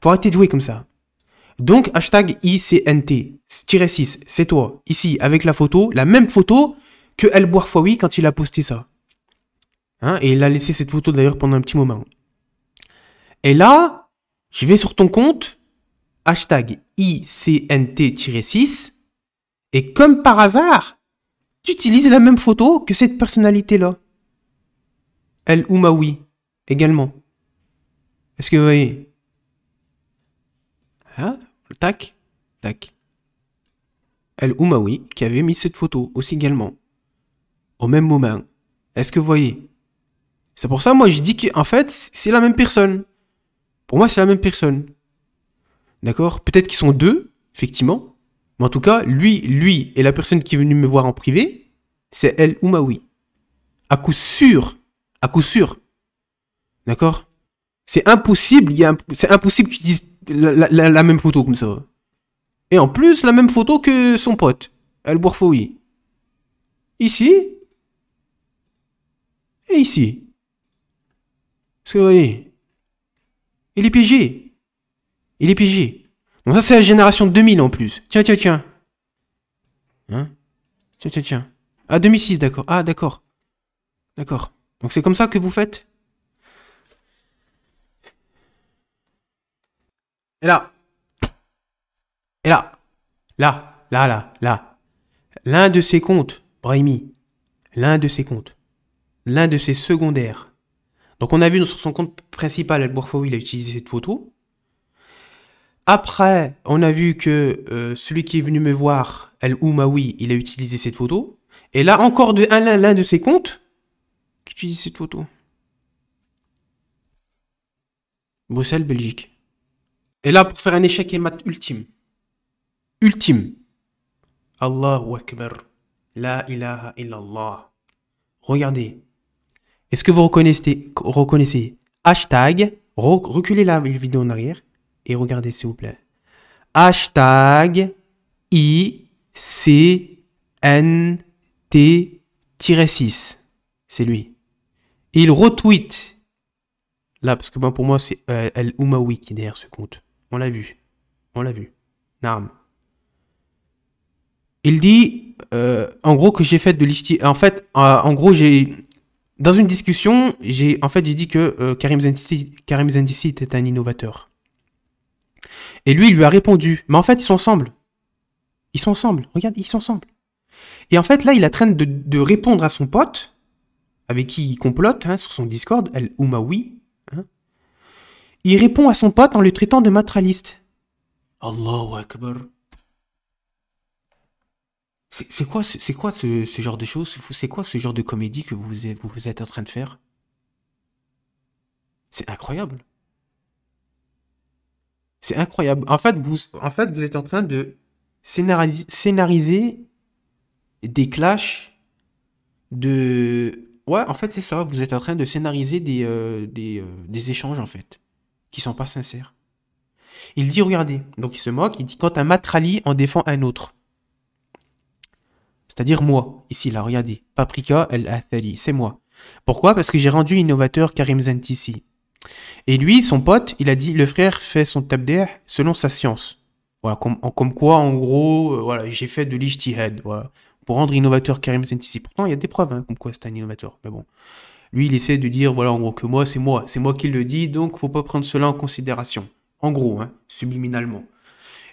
Speaker 1: de jouer comme ça. Donc, hashtag ICNT-6, c'est toi. Ici, avec la photo, la même photo que El Bouarfoui quand il a posté ça. Hein, et il a laissé cette photo d'ailleurs pendant un petit moment. Et là, je vais sur ton compte, hashtag ICNT-6, et comme par hasard, tu utilises la même photo que cette personnalité-là. El Oumaoui, également. Est-ce que vous voyez? Hein? Tac. El Oumaoui qui avait mis cette photo aussi également. Au même moment. Est-ce que vous voyez? C'est pour ça, moi, je dis qu'en fait, c'est la même personne. Pour moi, c'est la même personne. D'accord? Peut-être qu'ils sont deux, effectivement. Mais en tout cas, lui et la personne qui est venue me voir en privé, c'est El Oumaoui. À coup sûr. D'accord? C'est impossible que tu dises la même photo comme ça. Et en plus, la même photo que son pote, El Bourfoui. Ici. Et ici. Est-ce que vous voyez? Il est piégé. Donc ça, c'est la génération 2000 en plus. Tiens. Hein? Tiens. Ah, 2006, d'accord. Ah, d'accord. Donc c'est comme ça que vous faites? Et là. L'un de ses comptes, Brahimi. L'un de ses secondaires. Donc on a vu sur son compte principal, El Bourfoui, il a utilisé cette photo. Après, on a vu que celui qui est venu me voir, El-Oumaoui, il a utilisé cette photo. Et là, encore l'un de ses comptes qui utilise cette photo. Bruxelles, Belgique. Et là, pour faire un échec et mat ultime. Ultime. Allahu Akbar. La ilaha illallah. Regardez. Est-ce que vous reconnaissez hashtag, reculez la vidéo en arrière et regardez s'il vous plaît. Hashtag ICNT-6. C'est lui. Et il retweet. Là, parce que moi, pour moi, c'est El-Oumaoui qui est derrière ce compte. On l'a vu. On l'a vu. Naam. Il dit, en gros, que j'ai fait de l'ishti. En fait, en gros, dans une discussion, j'ai dit que Karim Zentissi était un innovateur. Et lui, il lui a répondu. Mais en fait, ils sont ensemble. Ils sont ensemble. Regarde, ils sont ensemble. Et en fait, là, il est en train de répondre à son pote, avec qui il complote, hein, sur son Discord, El-Oumaoui. Hein. Il répond à son pote en le traitant de matraliste. Allahu Akbar. C'est quoi ce genre de choses? C'est quoi ce genre de comédie que vous êtes en train de faire? C'est incroyable. C'est incroyable. En fait, vous êtes en train de scénariser des clashs de... Ouais, en fait, c'est ça. Vous êtes en train de scénariser des échanges, en fait, qui sont pas sincères. Il dit, regardez, donc il se moque, il dit, quand un matrali en défend un autre. C'est-à-dire moi, ici, là, regardez. Paprika El-Athali, c'est moi. Pourquoi? Parce que j'ai rendu l'innovateur Karim Zentissi. Et lui, son pote, il a dit, le frère fait son tabder selon sa science. Voilà, comme quoi, en gros, voilà, j'ai fait de l'ijtihad, voilà, pour rendre innovateur Karim Zentissi. Pourtant, il y a des preuves, hein, comme quoi c'est un innovateur. Mais bon, lui, il essaie de dire, voilà, en gros, que moi, c'est moi qui le dis, donc faut pas prendre cela en considération. En gros, hein, subliminalement.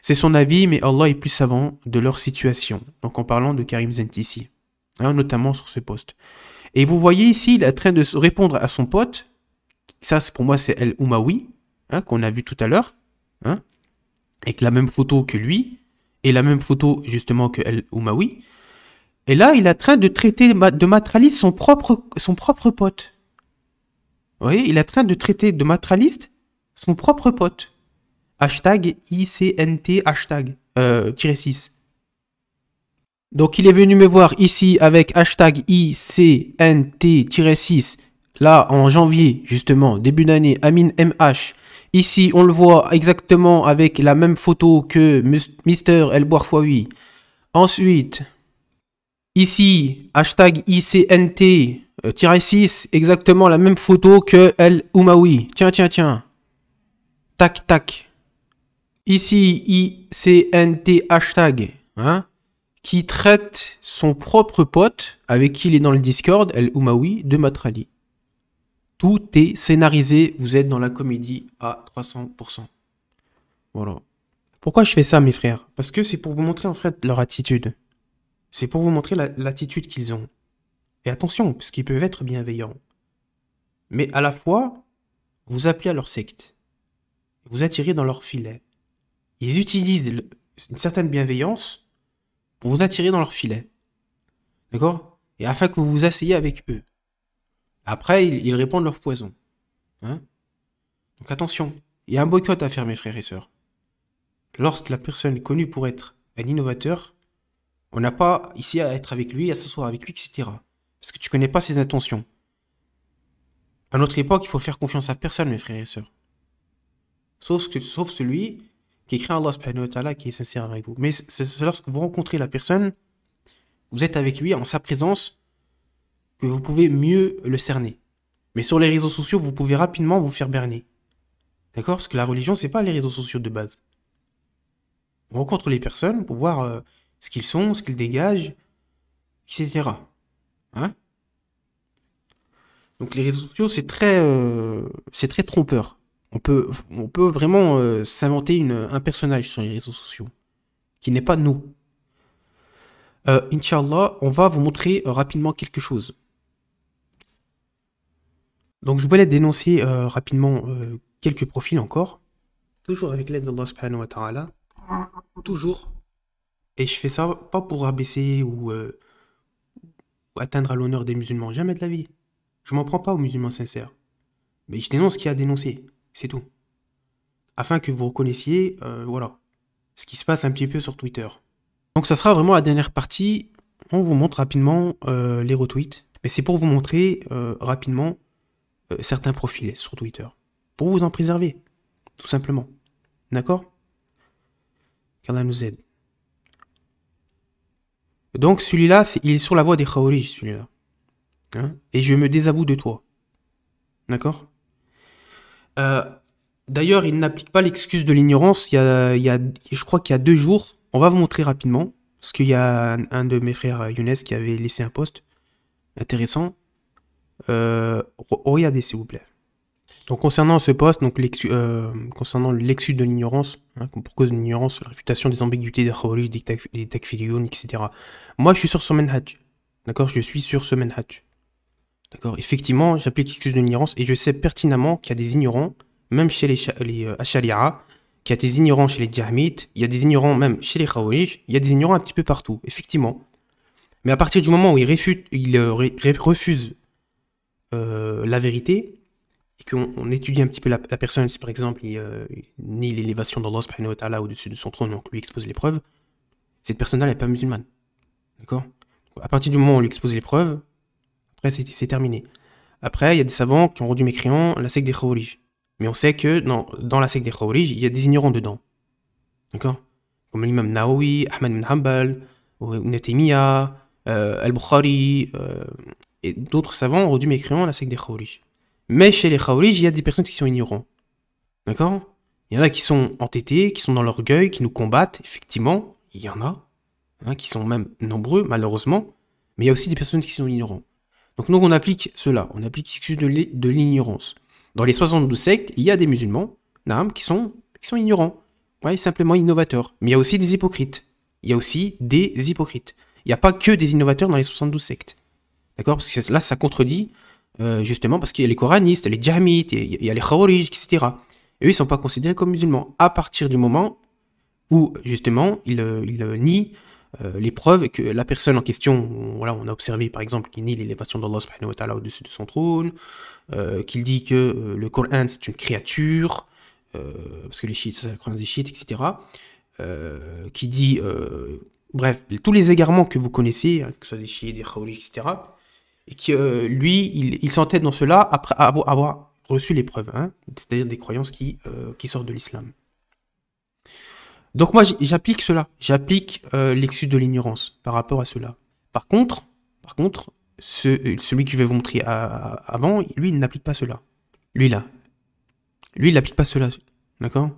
Speaker 1: C'est son avis, mais Allah est plus savant de leur situation. Donc en parlant de Karim Zentissi, hein, notamment sur ce poste. Et vous voyez ici, il est en train de répondre à son pote. Ça, pour moi, c'est El-Oumaoui, hein, qu'on a vu tout à l'heure, hein, avec la même photo que lui, et la même photo justement que El-Oumaoui. Et là, il est en train de traiter de matraliste son propre pote. Vous voyez, il est en train de traiter de matraliste son propre pote. Hashtag ICNT hashtag -6. Donc il est venu me voir ici avec hashtag ICNT-6. Là en janvier justement, début d'année, Amin MH. Ici on le voit exactement avec la même photo que Mister El Bourfoui. Ensuite, ici, hashtag ICNT-6, exactement la même photo que El Oumaoui. Tiens. Tac, tac. Ici, ICNT hashtag, hein, qui traite son propre pote, avec qui il est dans le Discord, El-Oumaoui, de Matrali. Tout est scénarisé, vous êtes dans la comédie à 300%. Voilà. Pourquoi je fais ça, mes frères? Parce que c'est pour vous montrer, en fait, leur attitude. C'est pour vous montrer l'attitude qu'ils ont. Et attention, parce qu'ils peuvent être bienveillants. Mais à la fois, vous appelez à leur secte. Vous attirez dans leur filet. Ils utilisent une certaine bienveillance pour vous attirer dans leur filet. D'accord? Et afin que vous vous asseyez avec eux. Après, ils répandent leur poison. Hein? Donc attention, il y a un boycott à faire, mes frères et sœurs. Lorsque la personne est connue pour être un innovateur, on n'a pas ici à être avec lui, à s'asseoir avec lui, etc. Parce que tu connais pas ses intentions. À notre époque, il faut faire confiance à personne, mes frères et sœurs. Sauf celui qui craint Allah subhanahu wa ta'ala, qui est sincère avec vous. Mais c'est lorsque vous rencontrez la personne, vous êtes avec lui en sa présence, que vous pouvez mieux le cerner. Mais sur les réseaux sociaux, vous pouvez rapidement vous faire berner. D'accord? Parce que la religion, c'est pas les réseaux sociaux de base. On rencontre les personnes pour voir ce qu'ils sont, ce qu'ils dégagent, etc. Hein? Donc les réseaux sociaux, c'est très trompeur. On peut vraiment s'inventer un personnage sur les réseaux sociaux, qui n'est pas nous. Inch'Allah, on va vous montrer rapidement quelque chose. Donc je voulais dénoncer rapidement quelques profils encore. toujours avec l'aide d'Allah subhanahu wa ta'ala, toujours. Et je fais ça pas pour abaisser ou atteindre à l'honneur des musulmans, jamais de la vie. Je m'en prends pas aux musulmans sincères. Mais je dénonce ce qu'il y a à dénoncer, c'est tout. Afin que vous reconnaissiez, voilà, ce qui se passe un petit peu sur Twitter. Donc ça sera vraiment la dernière partie. On vous montre rapidement les retweets. Mais c'est pour vous montrer rapidement certains profils sur Twitter. Pour vous en préserver, tout simplement. D'accord? Qu'Allah nous aide. Donc celui-là, il est sur la voie des Khawarij, celui-là. Hein? Et je me désavoue de toi. D'accord? D'ailleurs, il n'applique pas l'excuse de l'ignorance. Je crois qu'il y a 2 jours, on va vous montrer rapidement, parce qu'il y a un de mes frères, Younes, qui avait laissé un post intéressant. Regardez, s'il vous plaît. Donc, concernant ce post, donc concernant l'excuse de l'ignorance, hein, pour cause de l'ignorance, la réfutation des ambiguïtés des Khawarij, des Takfiriyoun, etc. Moi, je suis sur ce manhaj. D'accord? Je suis sur ce manhaj. D'accord? Effectivement, j'applique l'excuse de l'ignorance et je sais pertinemment qu'il y a des ignorants, même chez les Ashari'a, qu'il y a des ignorants chez les Jahmites, il y a des ignorants même chez les Khawarij, il y a des ignorants un petit peu partout, effectivement. Mais à partir du moment où ils refusent la vérité, et qu'on étudie un petit peu la personne, si par exemple il nie l'élévation d'Allah subhanahu wa ta'ala au-dessus de son trône, donc lui expose les preuves, cette personne-là n'est pas musulmane. D'accord? À partir du moment où on lui expose les preuves, après c'est terminé. Après, il y a des savants qui ont rendu mécréants la secte des Khawarij. Mais on sait que dans la secte des Khawarij, il y a des ignorants dedans. D'accord? Comme l'imam Nawawi, Ahmad ibn Hanbal, Ibn Taymiyyah, Al-Bukhari, et d'autres savants ont rendu mécréants la secte des Khawarij. Mais chez les Khawarij, il y a des personnes qui sont ignorants. D'accord? Il y en a qui sont entêtés, qui sont dans l'orgueil, qui nous combattent, effectivement. Il y en a, hein, qui sont même nombreux, malheureusement. Mais il y a aussi des personnes qui sont ignorants. Donc nous, on applique cela. On applique l'excuse de l'ignorance. Dans les 72 sectes, il y a des musulmans, qui sont ignorants. Ouais, simplement innovateurs. Mais il y a aussi des hypocrites. Il y a aussi des hypocrites. Il n'y a pas que des innovateurs dans les 72 sectes. D'accord? Parce que là, ça contredit, justement, parce qu'il y a les coranistes, les djahmites, il y a les khawarij, etc. Et eux, ils ne sont pas considérés comme musulmans. À partir du moment où, justement, ils nient les preuves que la personne en question, voilà, on a observé, par exemple, qu'il nie l'élévation d'Allah subhanahu wa ta'ala au-dessus de son trône, qu'il dit que le Coran, c'est une créature, parce que les chiites, c'est la croyance des chiites, etc. Qui dit, bref, tous les égarements que vous connaissez, hein, que ce soit des chiites, des khawarij, etc., et que lui, il s'entête dans cela après avoir reçu les preuves, hein, c'est-à-dire des croyances qui sortent de l'islam. Donc moi, j'applique cela, j'applique l'excuse de l'ignorance par rapport à cela. Par contre, celui que je vais vous montrer avant, lui, il n'applique pas cela. Lui, là. Lui, il n'applique pas cela. D'accord?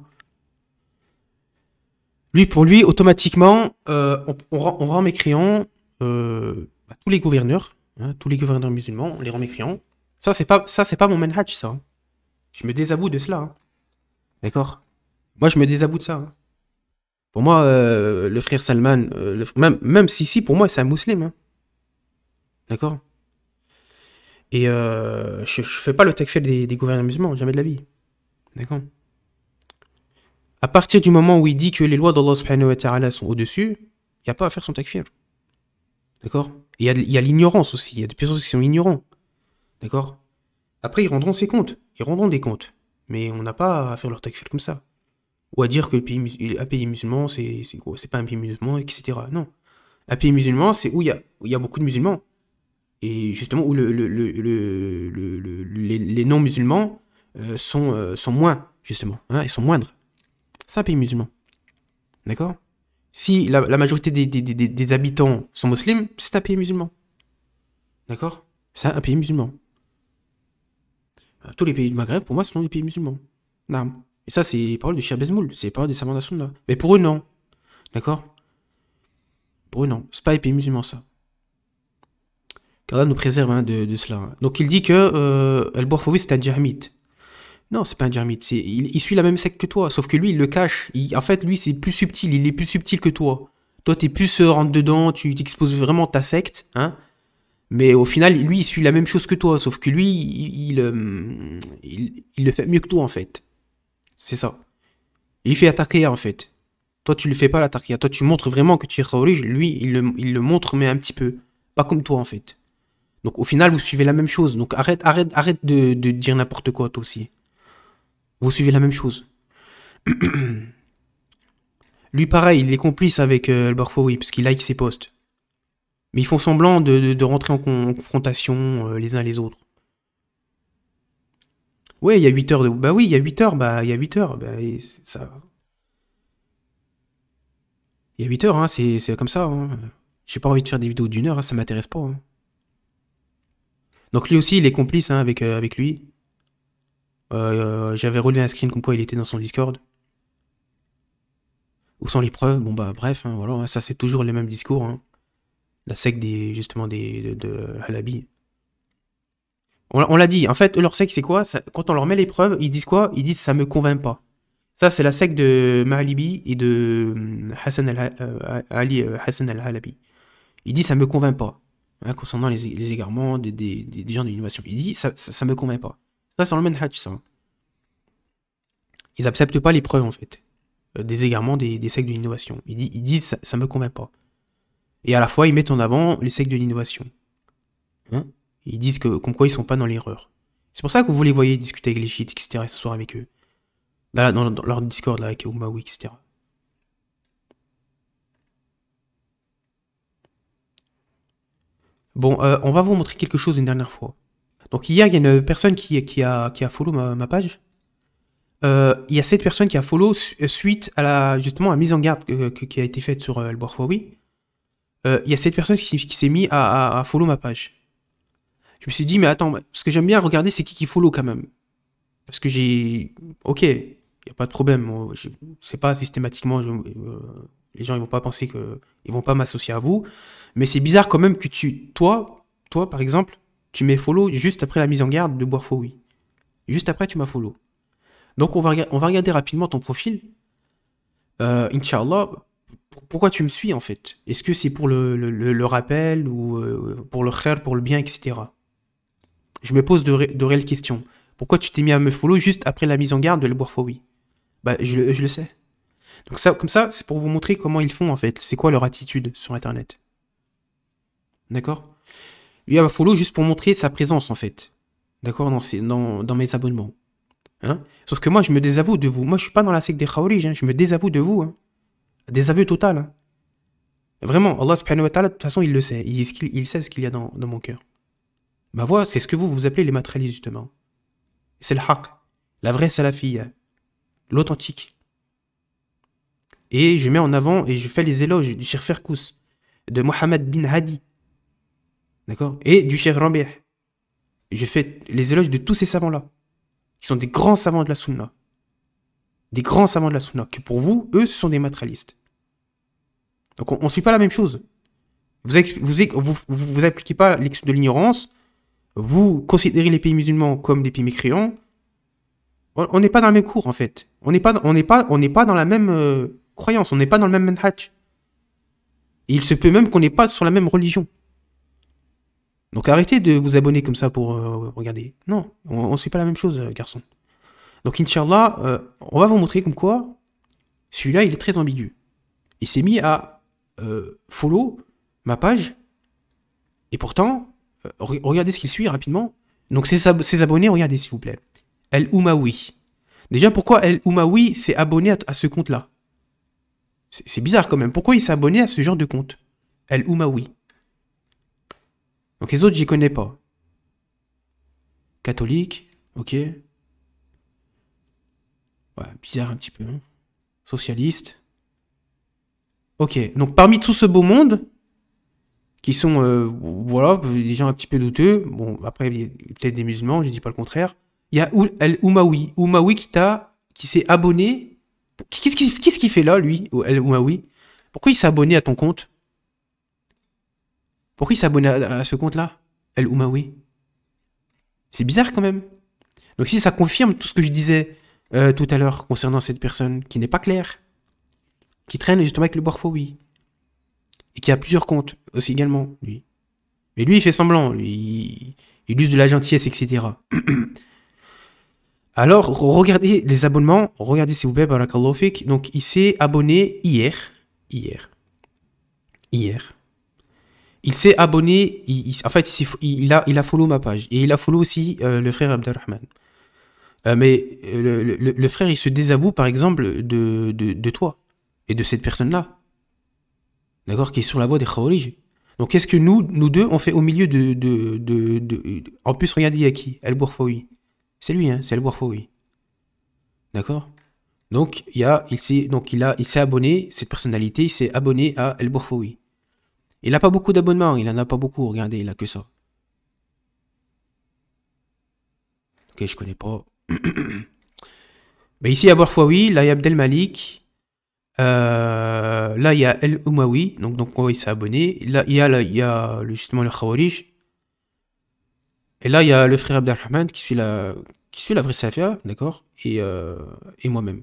Speaker 1: Lui, pour lui, automatiquement, on rend mécréants tous les gouverneurs, hein, tous les gouverneurs musulmans, on les rend mécréants. Ça, c'est pas mon manhaj, ça. Hein. Je me désavoue de cela. Hein. D'accord? Moi, je me désavoue de ça. Hein. Pour moi, le frère Salman, même si pour moi, c'est un musulman. Hein. D'accord? Et je fais pas le takfir des gouverneurs musulmans, jamais de la vie. D'accord? À partir du moment où il dit que les lois d'Allah subhanahu wa ta'ala sont au-dessus, il n'y a pas à faire son takfir. D'accord? Il y a l'ignorance aussi, il y a des personnes qui sont ignorants. D'accord? Après, ils rendront ses comptes, ils rendront des comptes. Mais on n'a pas à faire leur takfir comme ça. Ou à dire que un pays musulman, c'est pas un pays musulman, etc. Non. Un pays musulman, c'est où il y a beaucoup de musulmans. Et justement, où les non-musulmans sont moins, justement. Hein, ils sont moindres. C'est un pays musulman. D'accord? Si la majorité des habitants sont musulmans, c'est un pays musulman. D'accord? C'est un pays musulman. Tous les pays du Maghreb, pour moi, ce sont des pays musulmans. Non. Et ça, c'est les paroles de Cheikh Bezmoul, c'est les paroles des savants d'Assouna. Mais pour eux, non. D'accord? Pour eux, non. C'est pas les pays musulmans, ça. Qu'Allah nous préserve hein, de cela. Donc il dit que Al-Bourfoui, c'est un djahmite. Non, c'est pas un djahmite. Il suit la même secte que toi, sauf que lui, il le cache. En fait, lui, c'est plus subtil. Il est plus subtil que toi. Toi, t'es plus rentre dedans, tu t'exposes vraiment ta secte, hein. Mais au final, lui, il suit la même chose que toi, sauf que lui, il le fait mieux que toi, en fait. C'est ça. Et il fait la taqiya, en fait. Toi, tu le fais pas la taqiya. Toi, tu montres vraiment que tu es khawarij. Lui, il le montre, mais un petit peu. Pas comme toi, en fait. Donc, au final, vous suivez la même chose. Donc, arrête de dire n'importe quoi, toi aussi. Vous suivez la même chose. Lui, pareil, il est complice avec Al-Barfoui, parce qu'il like ses posts. Mais ils font semblant de rentrer en confrontation les uns les autres. Ouais, il y a 8 heures de... Bah oui, il y a 8 heures, il y a 8 heures. Ça... Il y a 8 heures, hein, c'est comme ça. Hein. J'ai pas envie de faire des vidéos d'1 heure, hein, ça m'intéresse pas. Hein. Donc lui aussi, il est complice hein, avec lui. J'avais relevé un screen comme quoi il était dans son Discord. Où sont les preuves? Bon bah bref, hein, voilà, ça c'est toujours les mêmes discours. Hein. La secte justement de Halabi. On l'a dit, en fait, leur secte c'est quoi? Quand on leur met les preuves, ils disent quoi? Ils disent ça me convainc pas. Ça c'est la secte de Mahalibi et de Hassan al-Halabi. Il dit ça me convainc pas. Hein, concernant les égarements des gens de l'innovation. Il dit ça me convainc pas. Ça c'est dans le manhaj ça. Ils acceptent pas les preuves en fait. Des égarements des sectes de l'innovation. Ils disent ça me convainc pas. Et à la fois ils mettent en avant les sectes de l'innovation. Hein, ils disent que comme quoi ils sont pas dans l'erreur. C'est pour ça que vous les voyez discuter avec les chiites, etc. et s'asseoir avec eux. Dans leur Discord là, avec Umawi, etc. Bon, on va vous montrer quelque chose une dernière fois. Donc hier, il y a une personne qui a follow ma page. Il y a cette personne qui a follow suite à justement la mise en garde qui a été faite sur Al-Barfoui. Il y a cette personne qui s'est mis à follow ma page. Je me suis dit, mais attends, parce que j'aime bien regarder c'est qui follow quand même. Parce que j'ai... Ok, il n'y a pas de problème. C'est pas systématiquement... les gens ils vont pas penser que... Ils vont pas m'associer à vous. Mais c'est bizarre quand même que toi, par exemple, tu m'es follow juste après la mise en garde de Barfoui. Juste après, tu m'as follow. Donc on va regarder rapidement ton profil. Inch'Allah, pourquoi tu me suis en fait? Est-ce que c'est pour le rappel ou pour le khair, pour le bien, etc. Je me pose de réelles questions. Pourquoi tu t'es mis à me follow juste après la mise en garde de Le Bourfoui? Bah je le sais. Donc ça, comme ça, c'est pour vous montrer comment ils font en fait. C'est quoi leur attitude sur internet. D'accord? Lui, il va follow juste pour montrer sa présence en fait. D'accord? Dans mes abonnements. Hein? Sauf que moi, je me désavoue de vous. Moi, je suis pas dans la secte des Khawarij. Hein. Je me désavoue de vous. Hein. Désaveu total. Hein. Vraiment, Allah subhanahu wa ta'ala, de toute façon, il le sait. Il sait ce qu'il y a dans mon cœur. Ma voix, c'est ce que vous appelez les matérialistes, justement. C'est le haqq. La vraie salafiyya. L'authentique. Et je mets en avant et je fais les éloges du Cheikh Ferkous, de Mohammed bin Hadi. D'accord? Et du Cheikh Rabi'. Je fais les éloges de tous ces savants-là. Qui sont des grands savants de la sunna. Des grands savants de la sunna. Que pour vous, eux, ce sont des matérialistes. Donc on ne suit pas la même chose. Vous appliquez pas l'excuse de l'ignorance. Vous considérez les pays musulmans comme des pays mécréants. On n'est pas dans le même cours en fait. On n'est pas dans la même croyance. On n'est pas dans le même manhaj. Et il se peut même qu'on n'est pas sur la même religion. Donc arrêtez de vous abonner comme ça pour regarder. Non, on ne suit pas la même chose, garçon. Donc Inch'Allah, on va vous montrer comme quoi celui-là il est très ambigu. Il s'est mis à follow ma page. Et pourtant, regardez ce qu'il suit rapidement. Donc ses abonnés, regardez s'il vous plaît. El Oumaoui. Déjà, pourquoi El Oumaoui s'est abonné à ce compte-là? C'est bizarre quand même. Pourquoi il s'est abonné à ce genre de compte? El Oumaoui. Donc les autres, j'y connais pas. Catholique, ok. Ouais, bizarre un petit peu. Hein. Socialiste. Ok, donc parmi tout ce beau monde, qui sont, voilà, des gens un petit peu douteux, bon, après, il y a peut-être des musulmans, je dis pas le contraire, il y a El Oumaoui. Oumaoui qui s'est abonné. Qu'est-ce qu'il fait là, lui, El Oumaoui? Pourquoi il s'est abonné à ton compte? Pourquoi il s'est abonné à ce compte-là, El Oumaoui? C'est bizarre quand même. Donc si ça confirme tout ce que je disais tout à l'heure concernant cette personne qui n'est pas claire, qui traîne justement avec le Barfoui, et qui a plusieurs comptes aussi également, lui. Mais lui, il fait semblant, lui, il use de la gentillesse, etc. Alors, regardez les abonnements. Regardez s'il vous plaît, barakallahu fik. Donc, il s'est abonné hier. Hier. Hier. Il s'est abonné. En fait, il a follow ma page. Et il a follow aussi le frère Abdelrahman. Mais le frère, il se désavoue, par exemple, de toi. Et de cette personne-là. D'accord? Qui est sur la voie des Khawarij. Donc, qu'est-ce que nous deux, on fait au milieu En plus, regardez, il y a qui? El-Bourfoui. C'est lui, hein? C'est El-Bourfoui. D'accord? Donc, il s'est abonné, cette personnalité, il s'est abonné à El-Bourfoui. Il n'a pas beaucoup d'abonnements, il en a pas beaucoup, regardez, il a que ça. Ok, je connais pas. Mais ici, il y a Bourfoui, là, il y a Abdel Malik. Là, il y a El Oumawi, donc il s'est abonné. Là, justement le Khawarij. Et là, il y a le frère Abdelrahman qui suit la vraie Safia, d'accord? Et moi-même.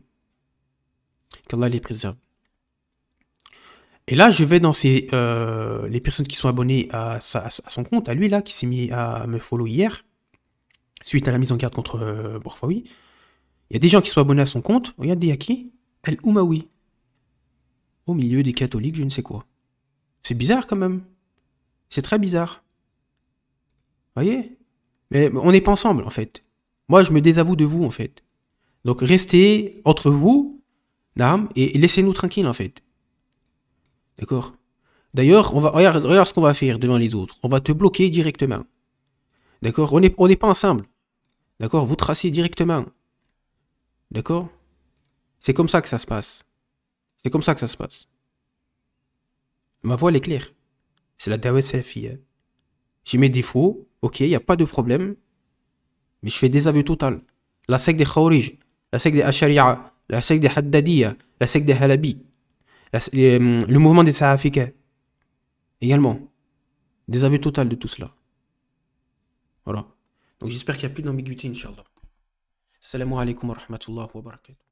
Speaker 1: Qu'Allah les préserve. Et là, je vais dans les personnes qui sont abonnées à son compte, à lui, là, qui s'est mis à me follow hier, suite à la mise en garde contre Bourfoui. Il y a des gens qui sont abonnés à son compte. Regardez, il y a qui? El Oumawi. Au milieu des catholiques, je ne sais quoi. C'est bizarre quand même. C'est très bizarre. Voyez? Mais on n'est pas ensemble, en fait. Moi, je me désavoue de vous, en fait. Donc, restez entre vous, Naam, et laissez-nous tranquilles, en fait. D'accord? D'ailleurs, regarde ce qu'on va faire devant les autres. On va te bloquer directement. D'accord? On n'est pas ensemble. D'accord? Vous tracez directement. D'accord? C'est comme ça que ça se passe. C'est comme ça que ça se passe. Ma voix, elle est claire. C'est la dawah salafiyya. J'ai mes défauts, ok, il n'y a pas de problème. Mais je fais désaveu total. La secte des Khawarij, la secte des Ashari'a, la secte des Haddadiyya, la secte des Halabi, le mouvement des Sahafika. Également. Désaveu total de tout cela. Voilà. Donc j'espère qu'il n'y a plus d'ambiguïté, Inch'Allah. Assalamu alaikum wa rahmatullahi wa barakatuh.